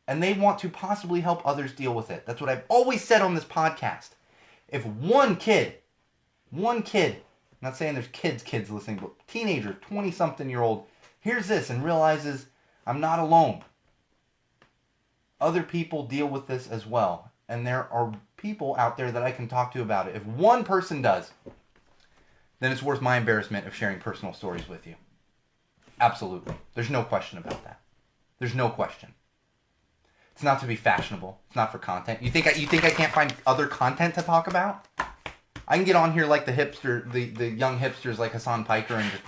and they want to possibly help others deal with it. That's what I've always said on this podcast. If one kid, I'm not saying there's kids listening, but teenager, 20-something-year-old, hears this and realizes I'm not alone. Other people deal with this as well. And there are people out there that I can talk to about it. If one person does, then it's worth my embarrassment of sharing personal stories with you. Absolutely. There's no question about that. There's no question. It's not to be fashionable. It's not for content. You think I can't find other content to talk about? I can get on here like the hipster, the young hipsters like Hassan Piker and just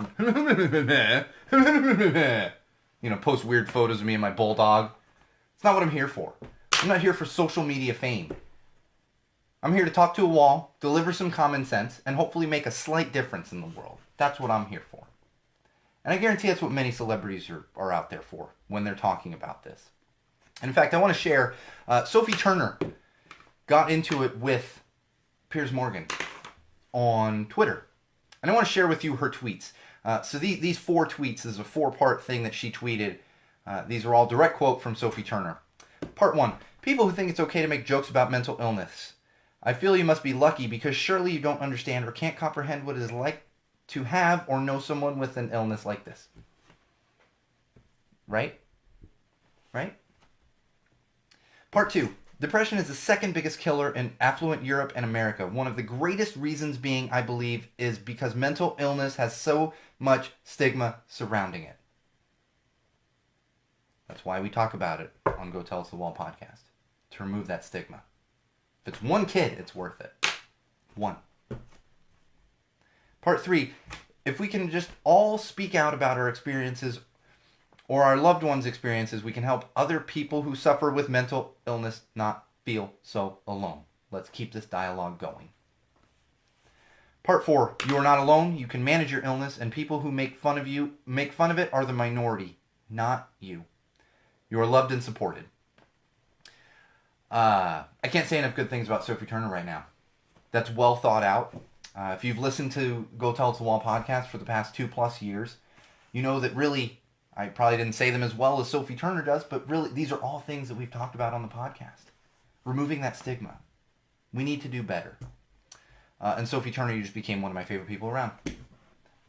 post weird photos of me and my bulldog. It's not what I'm here for. I'm not here for social media fame. I'm here to talk to a wall, deliver some common sense, and hopefully make a slight difference in the world. That's what I'm here for. And I guarantee that's what many celebrities are out there for when they're talking about this. And in fact, I want to share, Sophie Turner got into it with Piers Morgan on Twitter. And I want to share with you her tweets. So these 4 tweets, this is a 4-part thing that she tweeted. These are all direct quote from Sophie Turner. Part 1, people who think it's okay to make jokes about mental illness. I feel you must be lucky because surely you don't understand or can't comprehend what it is like to have or know someone with an illness like this. Right? Right? Part 2, depression is the second biggest killer in affluent Europe and America. One of the greatest reasons being, I believe, is because mental illness has so much stigma surrounding it. That's why we talk about it on Go Tell It to the Wall podcast. To remove that stigma. If it's one kid, it's worth it. One. Part 3, if we can just all speak out about our experiences or our loved ones' experiences, we can help other people who suffer with mental illness not feel so alone. Let's keep this dialogue going. Part 4, you are not alone. You can manage your illness, and people who make fun of it are the minority, not you. You are loved and supported. I can't say enough good things about Sophie Turner right now. That's well thought out. If you've listened to Go Tell It to the Wall podcast for the past 2+ years, you know that really, I probably didn't say them as well as Sophie Turner does, but really these are all things that we've talked about on the podcast. Removing that stigma. We need to do better. And Sophie Turner, you just became one of my favorite people around.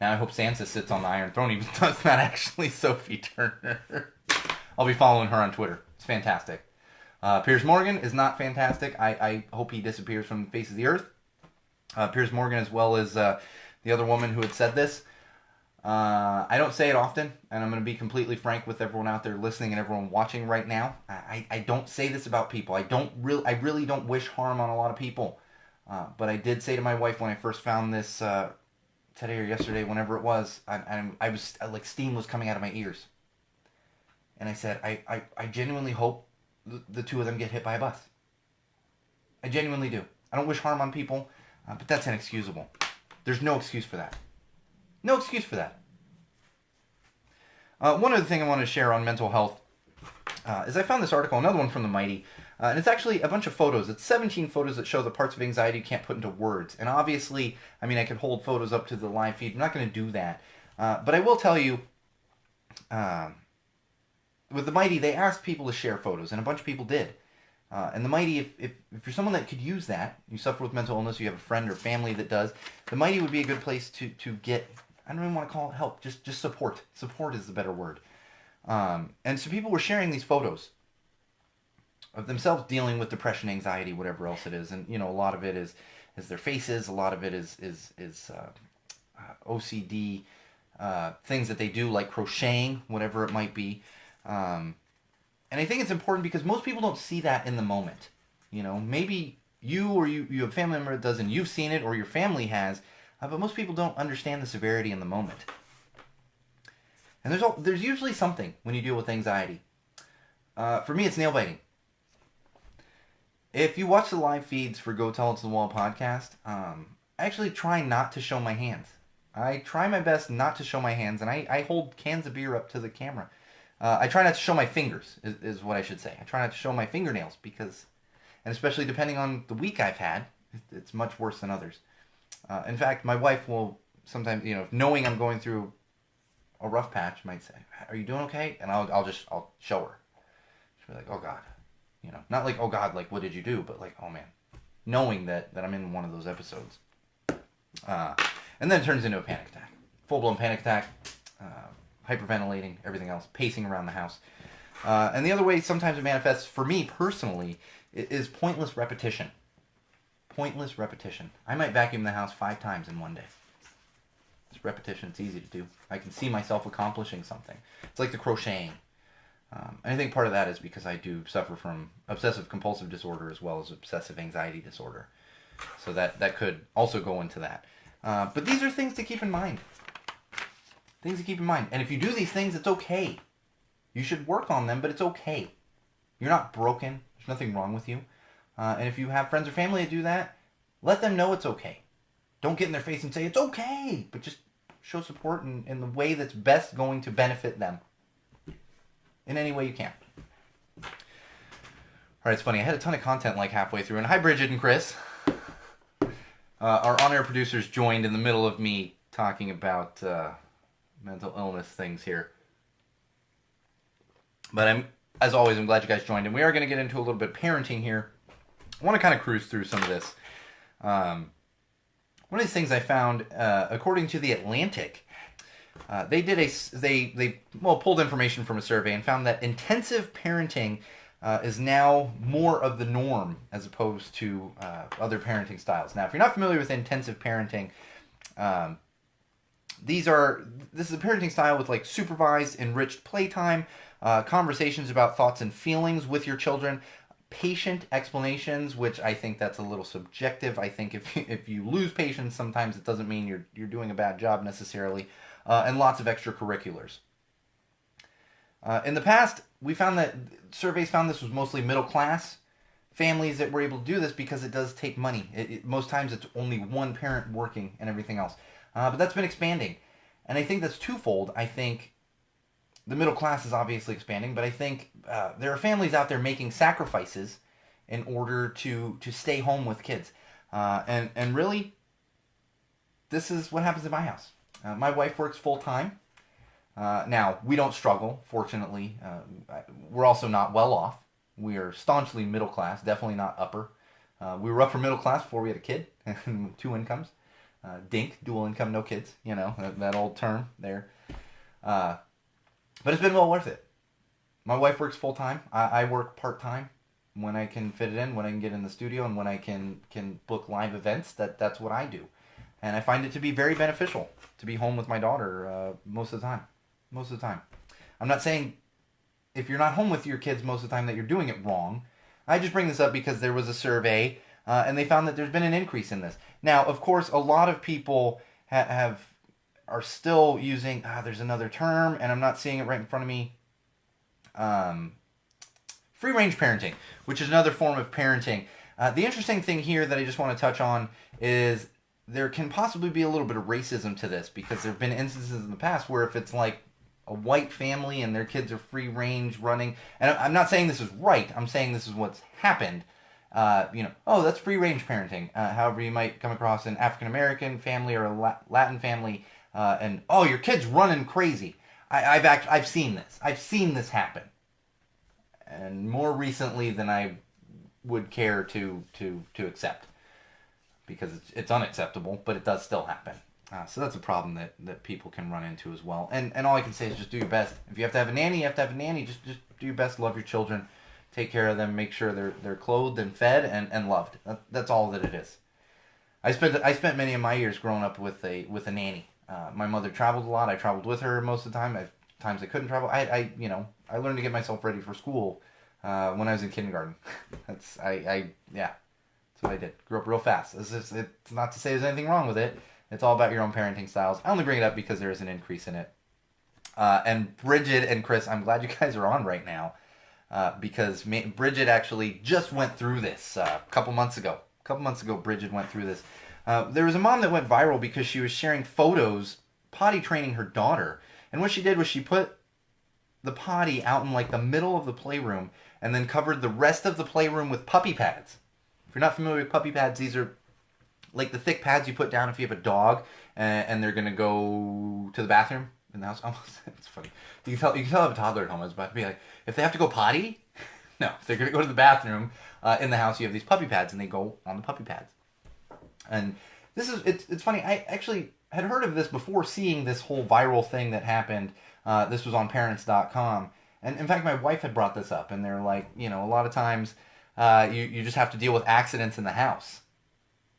Now I hope Sansa sits on the Iron Throne, even though it's not actually Sophie Turner. I'll be following her on Twitter. It's fantastic. Piers Morgan is not fantastic. I hope he disappears from the face of the earth. Piers Morgan, as well as the other woman who had said this. I don't say it often, and I'm going to be completely frank with everyone out there listening and everyone watching right now. I don't say this about people. I really don't wish harm on a lot of people. But I did say to my wife when I first found this today or yesterday, whenever it was, I was like steam was coming out of my ears. And I said, I genuinely hope the two of them get hit by a bus. I genuinely do. I don't wish harm on people, but that's inexcusable. There's no excuse for that. No excuse for that. One other thing I wanted to share on mental health is I found this article, another one from The Mighty, and it's actually a bunch of photos. It's 17 photos that show the parts of anxiety you can't put into words. And obviously, I mean, I could hold photos up to the live feed. I'm not going to do that. But I will tell you, with The Mighty, they asked people to share photos, and a bunch of people did. And The Mighty, if you're someone that could use that, you suffer with mental illness, you have a friend or family that does, The Mighty would be a good place to get, I don't even want to call it help, just support. Support is the better word. And so people were sharing these photos of themselves dealing with depression, anxiety, whatever else it is. And, you know, a lot of it is their faces, a lot of it is OCD, things that they do like crocheting, whatever it might be. And I think it's important because most people don't see that in the moment. You know, maybe you or you have a family member that does and you've seen it or your family has, but most people don't understand the severity in the moment. And there's usually something when you deal with anxiety. For me, it's nail biting. If you watch the live feeds for Go Tell It to the Wall podcast, I actually try not to show my hands. I try my best not to show my hands, and I hold cans of beer up to the camera. I try not to show my fingers, is what I should say. I try not to show my fingernails because, and especially depending on the week I've had, It's much worse than others. In fact, my wife will sometimes, knowing I'm going through a rough patch, might say, "Are you doing okay?" And I'll show her. She'll be like, "Oh God," not like, "Oh God," like, "What did you do?" But like, "Oh man," knowing that I'm in one of those episodes. And then it turns into a panic attack, full blown panic attack, hyperventilating, everything else, pacing around the house. And the other way sometimes it manifests for me personally is pointless repetition. Pointless repetition. I might vacuum the house 5 times in one day. It's repetition. It's easy to do. I can see myself accomplishing something. It's like the crocheting. And I think part of that is because I do suffer from obsessive compulsive disorder as well as obsessive anxiety disorder. So that could also go into that. But these are things to keep in mind. Things to keep in mind. And if you do these things, it's okay. You should work on them, but it's okay. You're not broken. There's nothing wrong with you. And if you have friends or family that do that, let them know it's okay. Don't get in their face and say it's okay, but just show support in the way that's best going to benefit them. In any way you can. All right, it's funny. I had a ton of content like halfway through. And hi, Bridget and Chris. Our on-air producers joined in the middle of me talking about mental illness things here. But as always, I'm glad you guys joined. And we are going to get into a little bit of parenting here. I want to kind of cruise through some of this. One of these things I found, according to The Atlantic, they did they pulled information from a survey and found that intensive parenting is now more of the norm as opposed to other parenting styles. Now, if you're not familiar with intensive parenting, this is a parenting style with like supervised, enriched playtime, conversations about thoughts and feelings with your children, patient explanations, which I think that's a little subjective. I think if you lose patience, sometimes it doesn't mean you're doing a bad job necessarily, and lots of extracurriculars. In the past, we found that surveys found this was mostly middle class families that were able to do this because it does take money. Most times it's only one parent working and everything else. But that's been expanding. And I think that's twofold. I think the middle class is obviously expanding, but I think there are families out there making sacrifices in order to stay home with kids. And really, this is what happens in my house. My wife works full time. Now, we don't struggle, fortunately. We're also not well off. We are staunchly middle class, definitely not upper. We were upper middle class before we had a kid, 2 incomes. DINK, dual income, no kids, that old term there. But it's been well worth it. My wife works full time. I work part time when I can fit it in, when I can get in the studio, and when I can book live events. That's what I do, and I find it to be very beneficial to be home with my daughter most of the time. Most of the time, I'm not saying if you're not home with your kids most of the time that you're doing it wrong. I just bring this up because there was a survey, and they found that there's been an increase in this. Now, of course, a lot of people are still using, there's another term, and I'm not seeing it right in front of me, free-range parenting, which is another form of parenting. The interesting thing here that I just want to touch on is there can possibly be a little bit of racism to this, because there have been instances in the past where if it's like a white family and their kids are free-range running, and I'm not saying this is right, I'm saying this is what's happened. That's free-range parenting. However, you might come across an African-American family or a Latin family, and your kid's running crazy. I've seen this. I've seen this happen, and more recently than I would care to accept, because it's unacceptable, but it does still happen. So that's a problem that people can run into as well. And all I can say is just do your best. If you have to have a nanny, you have to have a nanny. Just do your best. Love your children. Take care of them. Make sure they're clothed and fed and loved. That's all that it is. I spent many of my years growing up with a nanny. My mother traveled a lot. I traveled with her most of the time. Times I couldn't travel. I learned to get myself ready for school when I was in kindergarten. That's what I did. Grew up real fast. It's not to say there's anything wrong with it. It's all about your own parenting styles. I only bring it up because there is an increase in it. And Bridget and Chris, I'm glad you guys are on right now, because Bridget actually just went through this a couple months ago. Bridget went through this. There was a mom that went viral because she was sharing photos potty training her daughter. And what she did was she put the potty out in like the middle of the playroom and then covered the rest of the playroom with puppy pads. If you're not familiar with puppy pads, these are like the thick pads you put down if you have a dog and they're gonna go to the bathroom in the house. Almost, it's funny. You can tell I have a toddler at home. I was about to be like, if they have to go potty, no, if they're gonna go to the bathroom in the house, you have these puppy pads, and they go on the puppy pads. And it's funny. I actually had heard of this before seeing this whole viral thing that happened. This was on parents.com. And in fact, my wife had brought this up, and they're like, a lot of times you just have to deal with accidents in the house.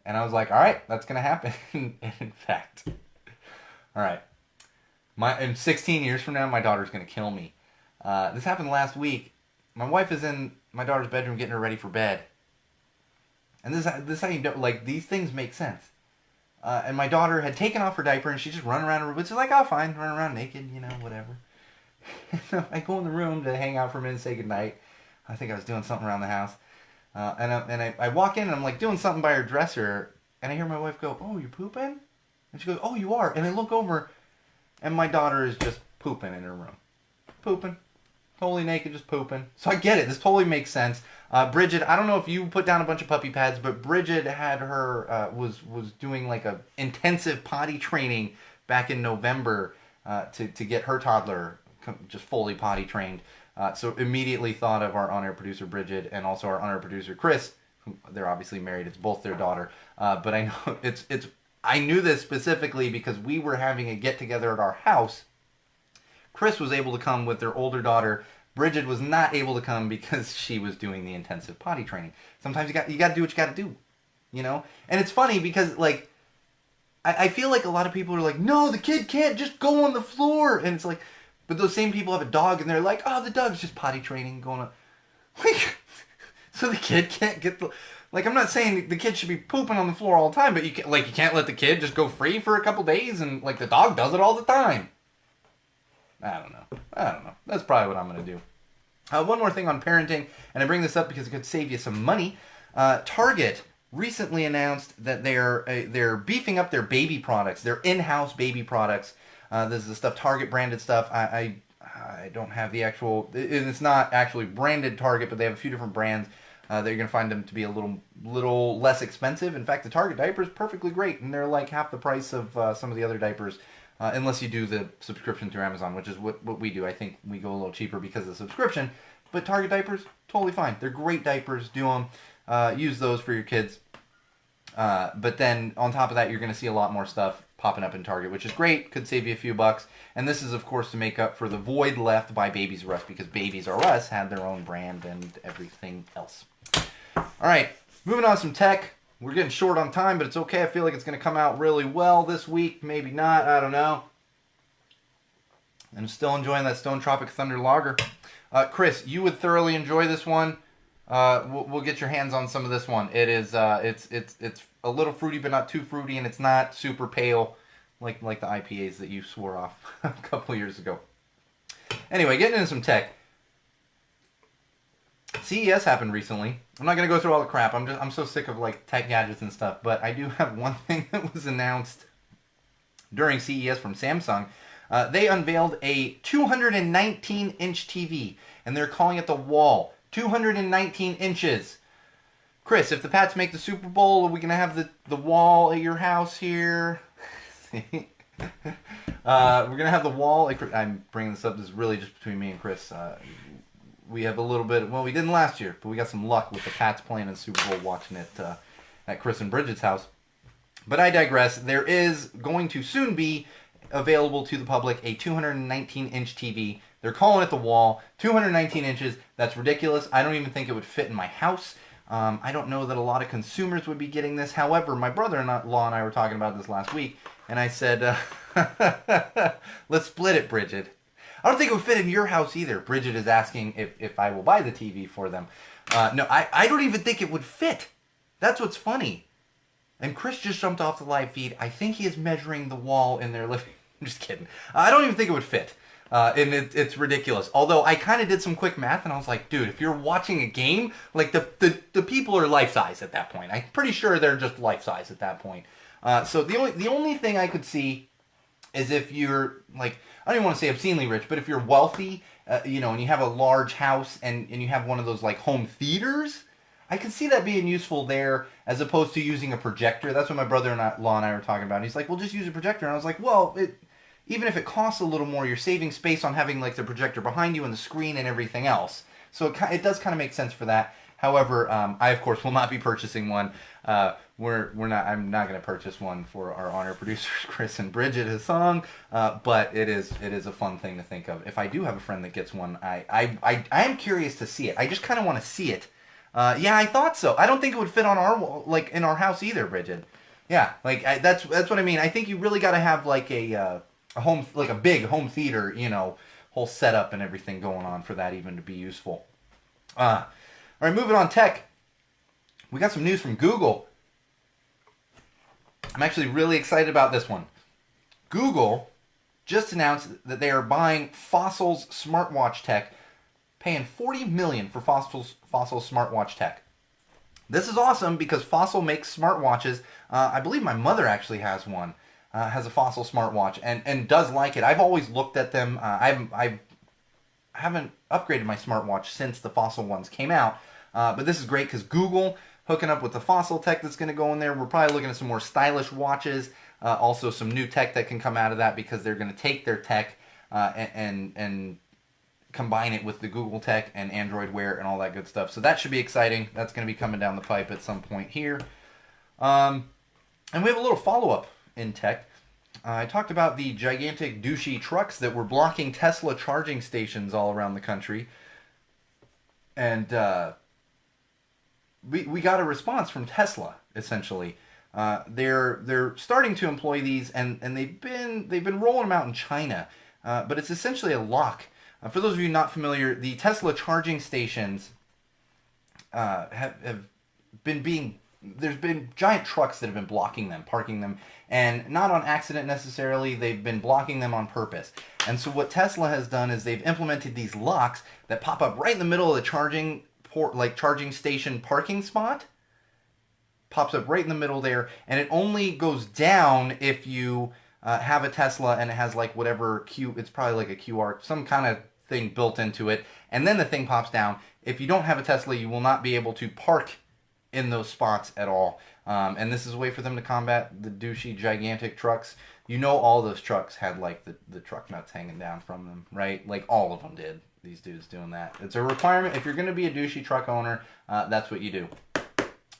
And I was like, all right, that's going to happen. In fact, all right. In 16 years from now, my daughter's going to kill me. This happened last week. My wife is in my daughter's bedroom getting her ready for bed. And this is how you know, like, these things make sense. And my daughter had taken off her diaper, and she just run around her room. She's like, oh, fine, run around naked, whatever. I go in the room to hang out for a minute and say goodnight. I think I was doing something around the house. And I walk in, and I'm, like, doing something by her dresser, and I hear my wife go, oh, you're pooping? And she goes, oh, you are. And I look over, and my daughter is just pooping in her room. Pooping. Totally naked, just pooping. So I get it. This totally makes sense. Bridget, I don't know if you put down a bunch of puppy pads, but Bridget had her was doing like a intensive potty training back in November to get her toddler just fully potty trained. So immediately thought of our on-air producer Bridget and also our on-air producer Chris. Who, they're obviously married. It's both their daughter. But I know it's I knew this specifically because we were having a get together at our house. Chris was able to come with their older daughter. Bridget was not able to come because she was doing the intensive potty training. Sometimes you got to do what you got to do, And it's funny because like I feel like a lot of people are like, no, the kid can't just go on the floor, and it's like, but those same people have a dog and they're like, oh, the dog's just potty training going on. Like, so the kid can't get the. Like, I'm not saying the kid should be pooping on the floor all the time, but you can't let the kid just go free for a couple days, and like the dog does it all the time. I don't know. That's probably what I'm going to do. One more thing on parenting, and I bring this up because it could save you some money. Target recently announced that they're beefing up their baby products, their in-house baby products. This is the stuff, Target branded stuff. I don't have the actual. It's not actually branded Target, but they have a few different brands. That you're going to find them to be a little less expensive. In fact, the Target diaper is perfectly great, and they're like half the price of some of the other diapers. Unless you do the subscription through Amazon, which is what we do. I think we go a little cheaper because of the subscription. But Target diapers, totally fine. They're great diapers. Do them. Use those for your kids. But then on top of that, you're going to see a lot more stuff popping up in Target, which is great. Could save you a few bucks. And this is, of course, to make up for the void left by Babies R Us, because Babies R Us had their own brand and everything else. All right, moving on to some tech. We're getting short on time, but it's okay. I feel like it's going to come out really well this week. Maybe not. I don't know. I'm still enjoying that Stone Tropic Thunder Lager. Chris, you would thoroughly enjoy this one. We'll get your hands on some of this one. It is it's a little fruity, but not too fruity, and it's not super pale like the IPAs that you swore off a couple years ago. Anyway, getting into some tech. CES happened recently. I'm not gonna go through all the crap. I'm so sick of like tech gadgets and stuff. But I do have one thing that was announced during CES from Samsung. They unveiled a 219-inch TV, and they're calling it the Wall. 219 inches. Chris, if the Pats make the Super Bowl, are we gonna have the Wall at your house here? We're gonna have the Wall. I'm bringing this up. This is really just between me and Chris. We have a little bit. Well, we didn't last year, but we got some luck with the Pats playing in the Super Bowl, watching it at Chris and Bridget's house. But I digress. There is going to soon be available to the public a 219-inch TV. They're calling it the Wall. 219 inches. That's ridiculous. I don't even think it would fit in my house. I don't know that a lot of consumers would be getting this. However, my brother-in-law and I were talking about this last week, and I said, let's split it, Bridget. I don't think it would fit in your house either. Bridget is asking if I will buy the TV for them. No, I don't even think it would fit. That's what's funny. And Chris just jumped off the live feed. I think he is measuring the wall in their living room. I'm just kidding. I don't even think it would fit. And it's ridiculous. Although I kind of did some quick math, and I was like, dude, if you're watching a game, like the people are life size at that point. I'm pretty sure they're just life size at that point. So the only thing I could see is if you're like, I don't even want to say obscenely rich, but if you're wealthy, and you have a large house and you have one of those like home theaters, I can see that being useful there as opposed to using a projector. That's what my brother-in-law and I were talking about. And he's like, well, just use a projector. And I was like, well, even if it costs a little more, you're saving space on having like the projector behind you and the screen and everything else. So it does kind of make sense for that. However, I of course will not be purchasing one. We're not. I'm not going to purchase one for our honor producers Chris and Bridget Hassan. But it is a fun thing to think of. If I do have a friend that gets one, I am curious to see it. I just kind of want to see it. Yeah, I thought so. I don't think it would fit on our wall, like in our house either, Bridget. Yeah, like that's what I mean. I think you really got to have like a home, like a big home theater, whole setup and everything going on for that even to be useful. All right, moving on tech. We got some news from Google. I'm actually really excited about this one. Google just announced that they are buying Fossil's smartwatch tech, paying $40 million for Fossil's smartwatch tech. This is awesome because Fossil makes smartwatches. I believe my mother actually has one, has a Fossil smartwatch, and does like it. I've always looked at them. I haven't upgraded my smartwatch since the Fossil ones came out, but this is great because Google hooking up with the Fossil tech that's going to go in there. We're probably looking at some more stylish watches, also some new tech that can come out of that because they're going to take their tech and combine it with the Google tech and Android Wear and all that good stuff. So that should be exciting. That's going to be coming down the pipe at some point here. And we have a little follow-up in tech. I talked about the gigantic douchey trucks that were blocking Tesla charging stations all around the country. And we got a response from Tesla, essentially. They're starting to employ these, and they've been rolling them out in China. But it's essentially a lock. For those of you not familiar, the Tesla charging stations have been there's been giant trucks that have been blocking them, parking them, and not on accident necessarily. They've been blocking them on purpose. And so what Tesla has done is they've implemented these locks that pop up right in the middle of the charging station parking spot. Pops up right in the middle there, and it only goes down if you have a Tesla and it has like whatever it's probably like a QR, some kind of thing built into it, and then the thing pops down. If you don't have a Tesla, you will not be able to park in those spots at all. And this is a way for them to combat the douchey gigantic trucks. All those trucks had like the truck nuts hanging down from them, right? Like all of them did. These dudes doing that. It's a requirement. If you're going to be a douchey truck owner, that's what you do. I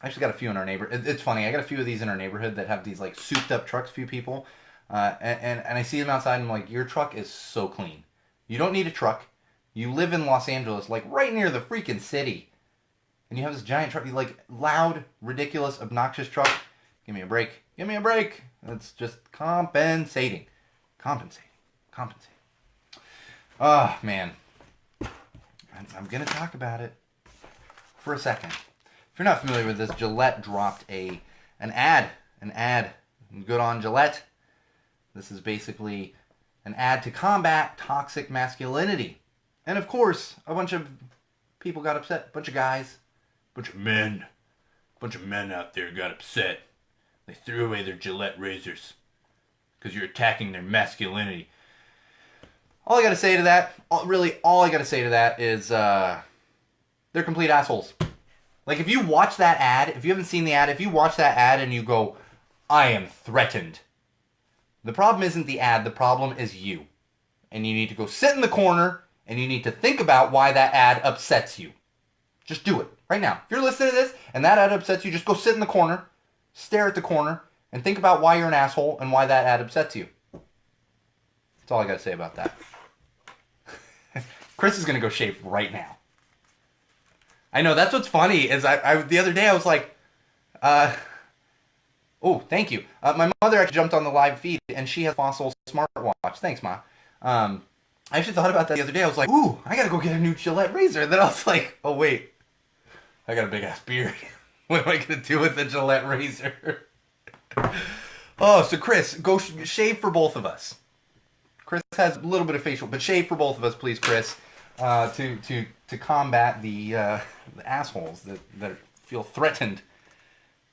actually got a few in our neighborhood. It's funny. I got a few of these in our neighborhood that have these like souped up trucks, few people. And I see them outside and I'm like, your truck is so clean. You don't need a truck. You live in Los Angeles, like right near the freaking city. And you have this giant truck, you like loud, ridiculous, obnoxious truck. Give me a break. Give me a break. It's just compensating. Oh, man. I'm going to talk about it for a second. If you're not familiar with this, Gillette dropped an ad. Good on Gillette. This is basically an ad to combat toxic masculinity. And of course, a bunch of people got upset. A bunch of guys. A bunch of men out there got upset. They threw away their Gillette razors. Because you're attacking their masculinity. All I gotta say to that, is they're complete assholes. Like if you watch that ad, if you haven't seen the ad, if you watch that ad and you go, I am threatened. The problem isn't the ad, the problem is you. And you need to go sit in the corner and you need to think about why that ad upsets you. Just do it right now. If you're listening to this and that ad upsets you, just go sit in the corner, stare at the corner, and think about why you're an asshole and why that ad upsets you. That's all I gotta say about that. Chris is gonna go shave right now. I know, that's what's funny, is I the other day I was like, oh, thank you. My mother actually jumped on the live feed, and she has a Fossil smartwatch. Thanks, Ma. I actually thought about that the other day. I was like, ooh, I gotta go get a new Gillette razor. Then I was like, oh, wait. I got a big-ass beard. What am I gonna do with the Gillette razor? Oh, so Chris, go shave for both of us. Chris has a little bit of facial, but shave for both of us, please, Chris, to combat the assholes that feel threatened.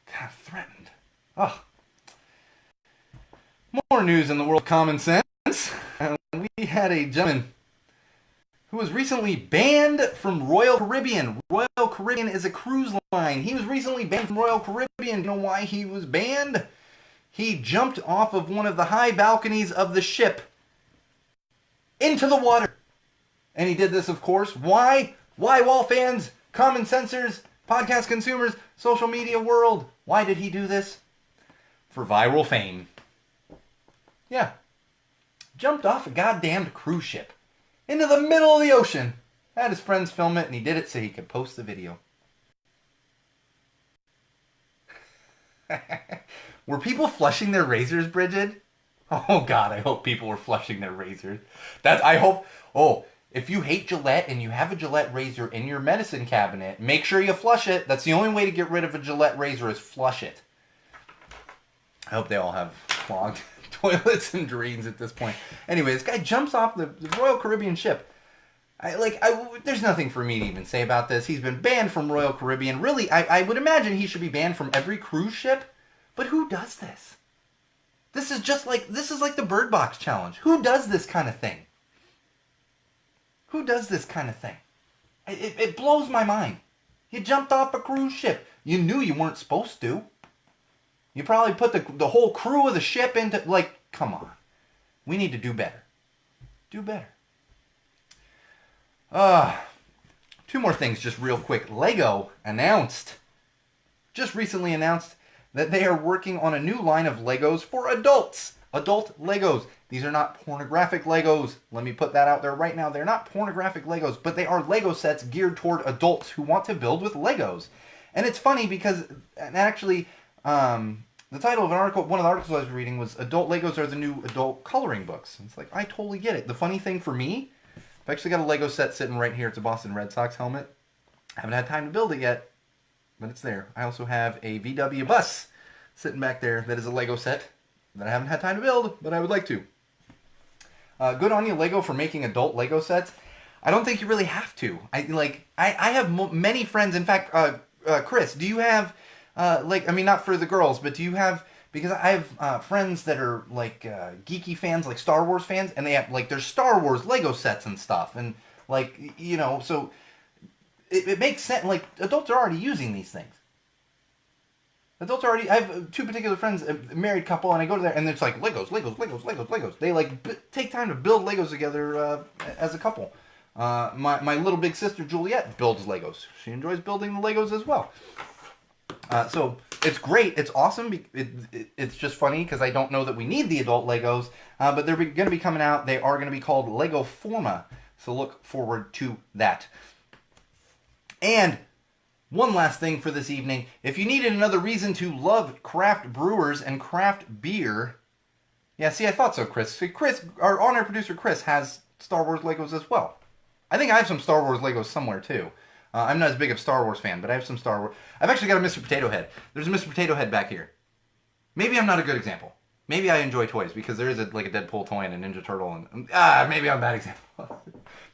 God, threatened. Oh. More news in the world of common sense. We had a gentleman who was recently banned from Royal Caribbean. Royal Caribbean is a cruise line. He was recently banned from Royal Caribbean. You know why he was banned? He jumped off of one of the high balconies of the ship into the water. And he did this, of course. Why? Why, Wall fans, common sensors, podcast consumers, social media world? Why did he do this? For viral fame. Yeah. Jumped off a goddamned cruise ship into the middle of the ocean. Had his friends film it, and he did it so he could post the video. Were people flushing their razors, Bridget? Oh God, I hope people were flushing their razors. I hope. Oh, if you hate Gillette and you have a Gillette razor in your medicine cabinet, make sure you flush it. That's the only way to get rid of a Gillette razor is flush it. I hope they all have clogged toilets and drains at this point. Anyway, this guy jumps off the Royal Caribbean ship. There's nothing for me to even say about this. He's been banned from Royal Caribbean. Really, I would imagine he should be banned from every cruise ship. But who does this? This is like the Bird Box Challenge. Who does this kind of thing? Who does this kind of thing? It blows my mind. You jumped off a cruise ship. You knew you weren't supposed to. You probably put the whole crew of the ship into, come on. We need to do better. Do better. Two more things just real quick. Lego just recently announced that they are working on a new line of Legos for adults. Adult Legos. These are not pornographic Legos. Let me put that out there right now. They're not pornographic Legos, but they are Lego sets geared toward adults who want to build with Legos. And it's funny because, actually, the title of one of the articles I was reading was Adult Legos Are the New Adult Coloring Books. And it's like, I totally get it. The funny thing for me, I've actually got a Lego set sitting right here. It's a Boston Red Sox helmet. I haven't had time to build it yet, but it's there. I also have a VW bus sitting back there that is a Lego set that I haven't had time to build, but I would like to. Good on you, Lego, for making adult Lego sets. I don't think you really have to. I have many friends. In fact, Chris, do you have not for the girls, but do you have? Because I have friends that are geeky fans, like Star Wars fans, and they have their Star Wars Lego sets and stuff, and so it makes sense. Adults are already using these things. I have two particular friends, a married couple, and I go to there, and it's Legos. They take time to build Legos together as a couple. My little big sister Juliet builds Legos. She enjoys building the Legos as well. So it's great. It's awesome. It's just funny because I don't know that we need the adult Legos, but they're going to be coming out. They are going to be called Lego Forma. So look forward to that. And one last thing for this evening. If you needed another reason to love craft brewers and craft beer... Yeah, see, I thought so, Chris. See, Chris, our on-air producer, Chris, has Star Wars Legos as well. I think I have some Star Wars Legos somewhere, too. I'm not as big of a Star Wars fan, but I have some Star Wars... I've actually got a Mr. Potato Head. There's a Mr. Potato Head back here. Maybe I'm not a good example. Maybe I enjoy toys, because there is a Deadpool toy and a Ninja Turtle, and... maybe I'm a bad example.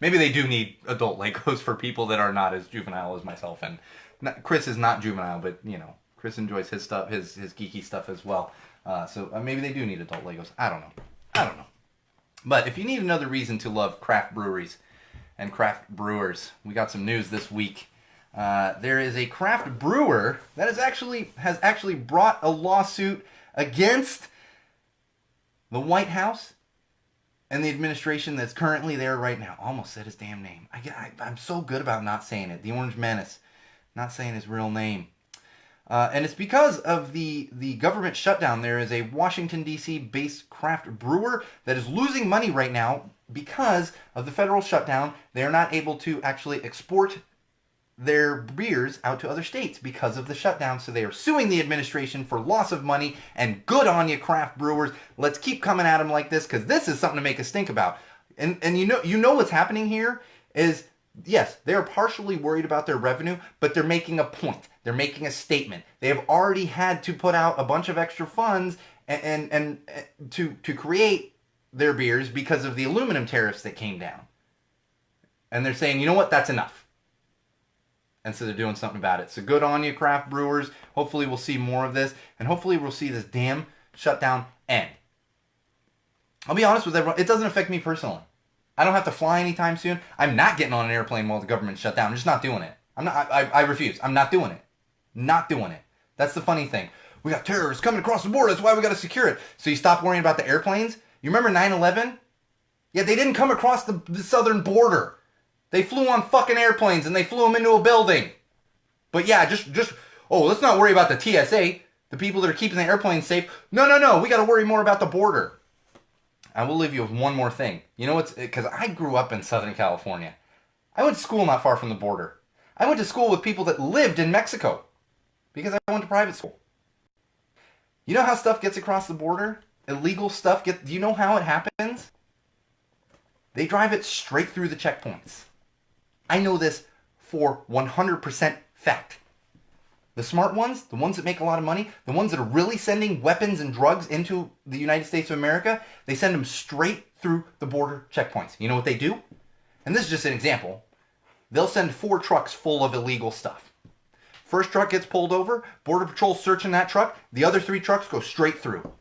Maybe they do need adult Legos for people that are not as juvenile as myself, and... Chris is not juvenile, but, Chris enjoys his stuff, his geeky stuff as well. So maybe they do need adult Legos. I don't know. But if you need another reason to love craft breweries and craft brewers, we got some news this week. There is a craft brewer that has actually brought a lawsuit against the White House and the administration that's currently there right now. Almost said his damn name. I'm so good about not saying it. The Orange Menace. Not saying his real name. And it's because of the government shutdown. There is a Washington, D.C. based craft brewer that is losing money right now because of the federal shutdown. They are not able to actually export their beers out to other states because of the shutdown. So they are suing the administration for loss of money. And good on you, craft brewers. Let's keep coming at them like this, because this is something to make us think about. And you know what's happening here is... Yes, they are partially worried about their revenue, but they're making a point. They're making a statement. They have already had to put out a bunch of extra funds and to create their beers because of the aluminum tariffs that came down. And they're saying, you know what, that's enough. And so they're doing something about it. So good on you, craft brewers. Hopefully we'll see more of this, and hopefully we'll see this damn shutdown end. I'll be honest with everyone, it doesn't affect me personally. I don't have to fly anytime soon. I'm not getting on an airplane while the government's shut down. I'm just not doing it. I refuse. I'm not doing it. Not doing it. That's the funny thing. We got terrorists coming across the border. That's why we got to secure it. So you stop worrying about the airplanes? You remember 9/11? Yeah, they didn't come across the southern border. They flew on fucking airplanes and they flew them into a building. But yeah, let's not worry about the TSA, the people that are keeping the airplanes safe. No. We got to worry more about the border. I will leave you with one more thing. You know what's, because I grew up in Southern California. I went to school not far from the border. I went to school with people that lived in Mexico because I went to private school. You know how stuff gets across the border? Illegal stuff do you know how it happens? They drive it straight through the checkpoints. I know this for 100% fact. The smart ones, the ones that make a lot of money, the ones that are really sending weapons and drugs into the United States of America, they send them straight through the border checkpoints. You know what they do? And this is just an example. They'll send 4 trucks full of illegal stuff. First truck gets pulled over, Border Patrol searching that truck, the other 3 trucks go straight through.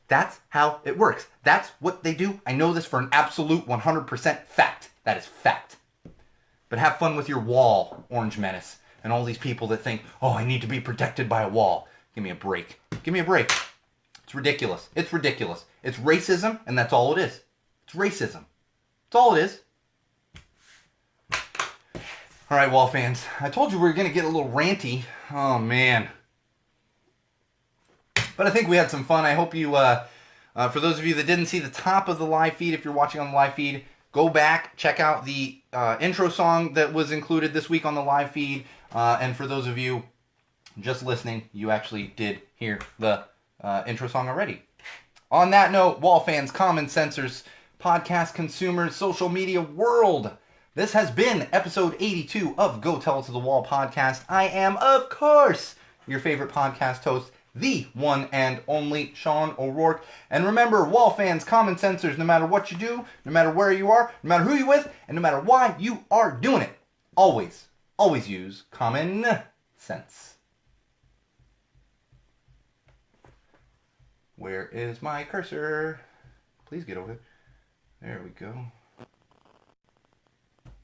That's how it works. That's what they do. I know this for an absolute 100% fact. That is fact. But have fun with your wall, Orange Menace, and all these people that think, oh, I need to be protected by a wall. Give me a break. Give me a break. It's ridiculous. It's ridiculous. It's racism, and that's all it is. It's racism. That's all it is. All right, Wall fans. I told you we were going to get a little ranty. Oh, man. But I think we had some fun. I hope you, for those of you that didn't see the top of the live feed, if you're watching on the live feed, go back, check out the intro song that was included this week on the live feed. And for those of you just listening, you actually did hear the intro song already. On that note, Wall fans, common sensors, podcast consumers, social media world, this has been episode 82 of Go Tell It to the Wall podcast. I am, of course, your favorite podcast host, the one and only Sean O'Rourke. And remember, Wall fans, common sensors, no matter what you do, no matter where you are, no matter who you're with, and no matter why you are doing it, always use common sense. Where is my cursor? Please get over there. There we go.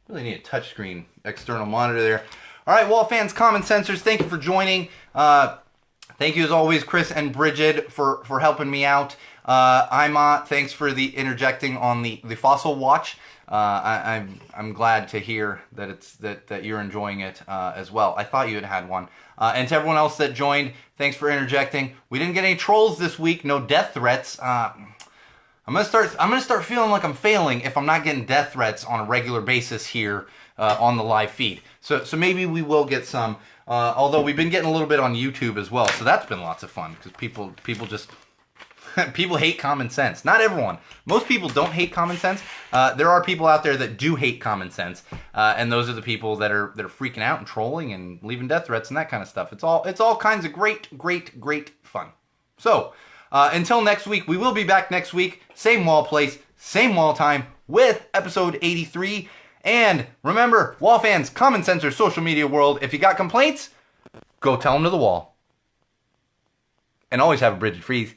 Really need a touchscreen external monitor there. All right, Wall fans, common sensors, thank you for joining. Thank you as always, Chris and Bridget, for helping me out. Ima, thanks for the interjecting on the fossil watch. I'm glad to hear that you're enjoying it as well. I thought you had one. And to everyone else that joined, thanks for interjecting. We didn't get any trolls this week. No death threats. I'm gonna start feeling like I'm failing if I'm not getting death threats on a regular basis here on the live feed. So maybe we will get some. Although we've been getting a little bit on YouTube as well, so that's been lots of fun because people just people hate common sense. Not everyone. Most people don't hate common sense. There are people out there that do hate common sense, and those are the people that are freaking out and trolling and leaving death threats and that kind of stuff. It's all kinds of great fun. So until next week, we will be back next week, same wall place, same wall time with episode 83. And remember, Wall fans, common sensor, social media world, if you got complaints, go tell them to the wall. And always have a Bridget Freeze.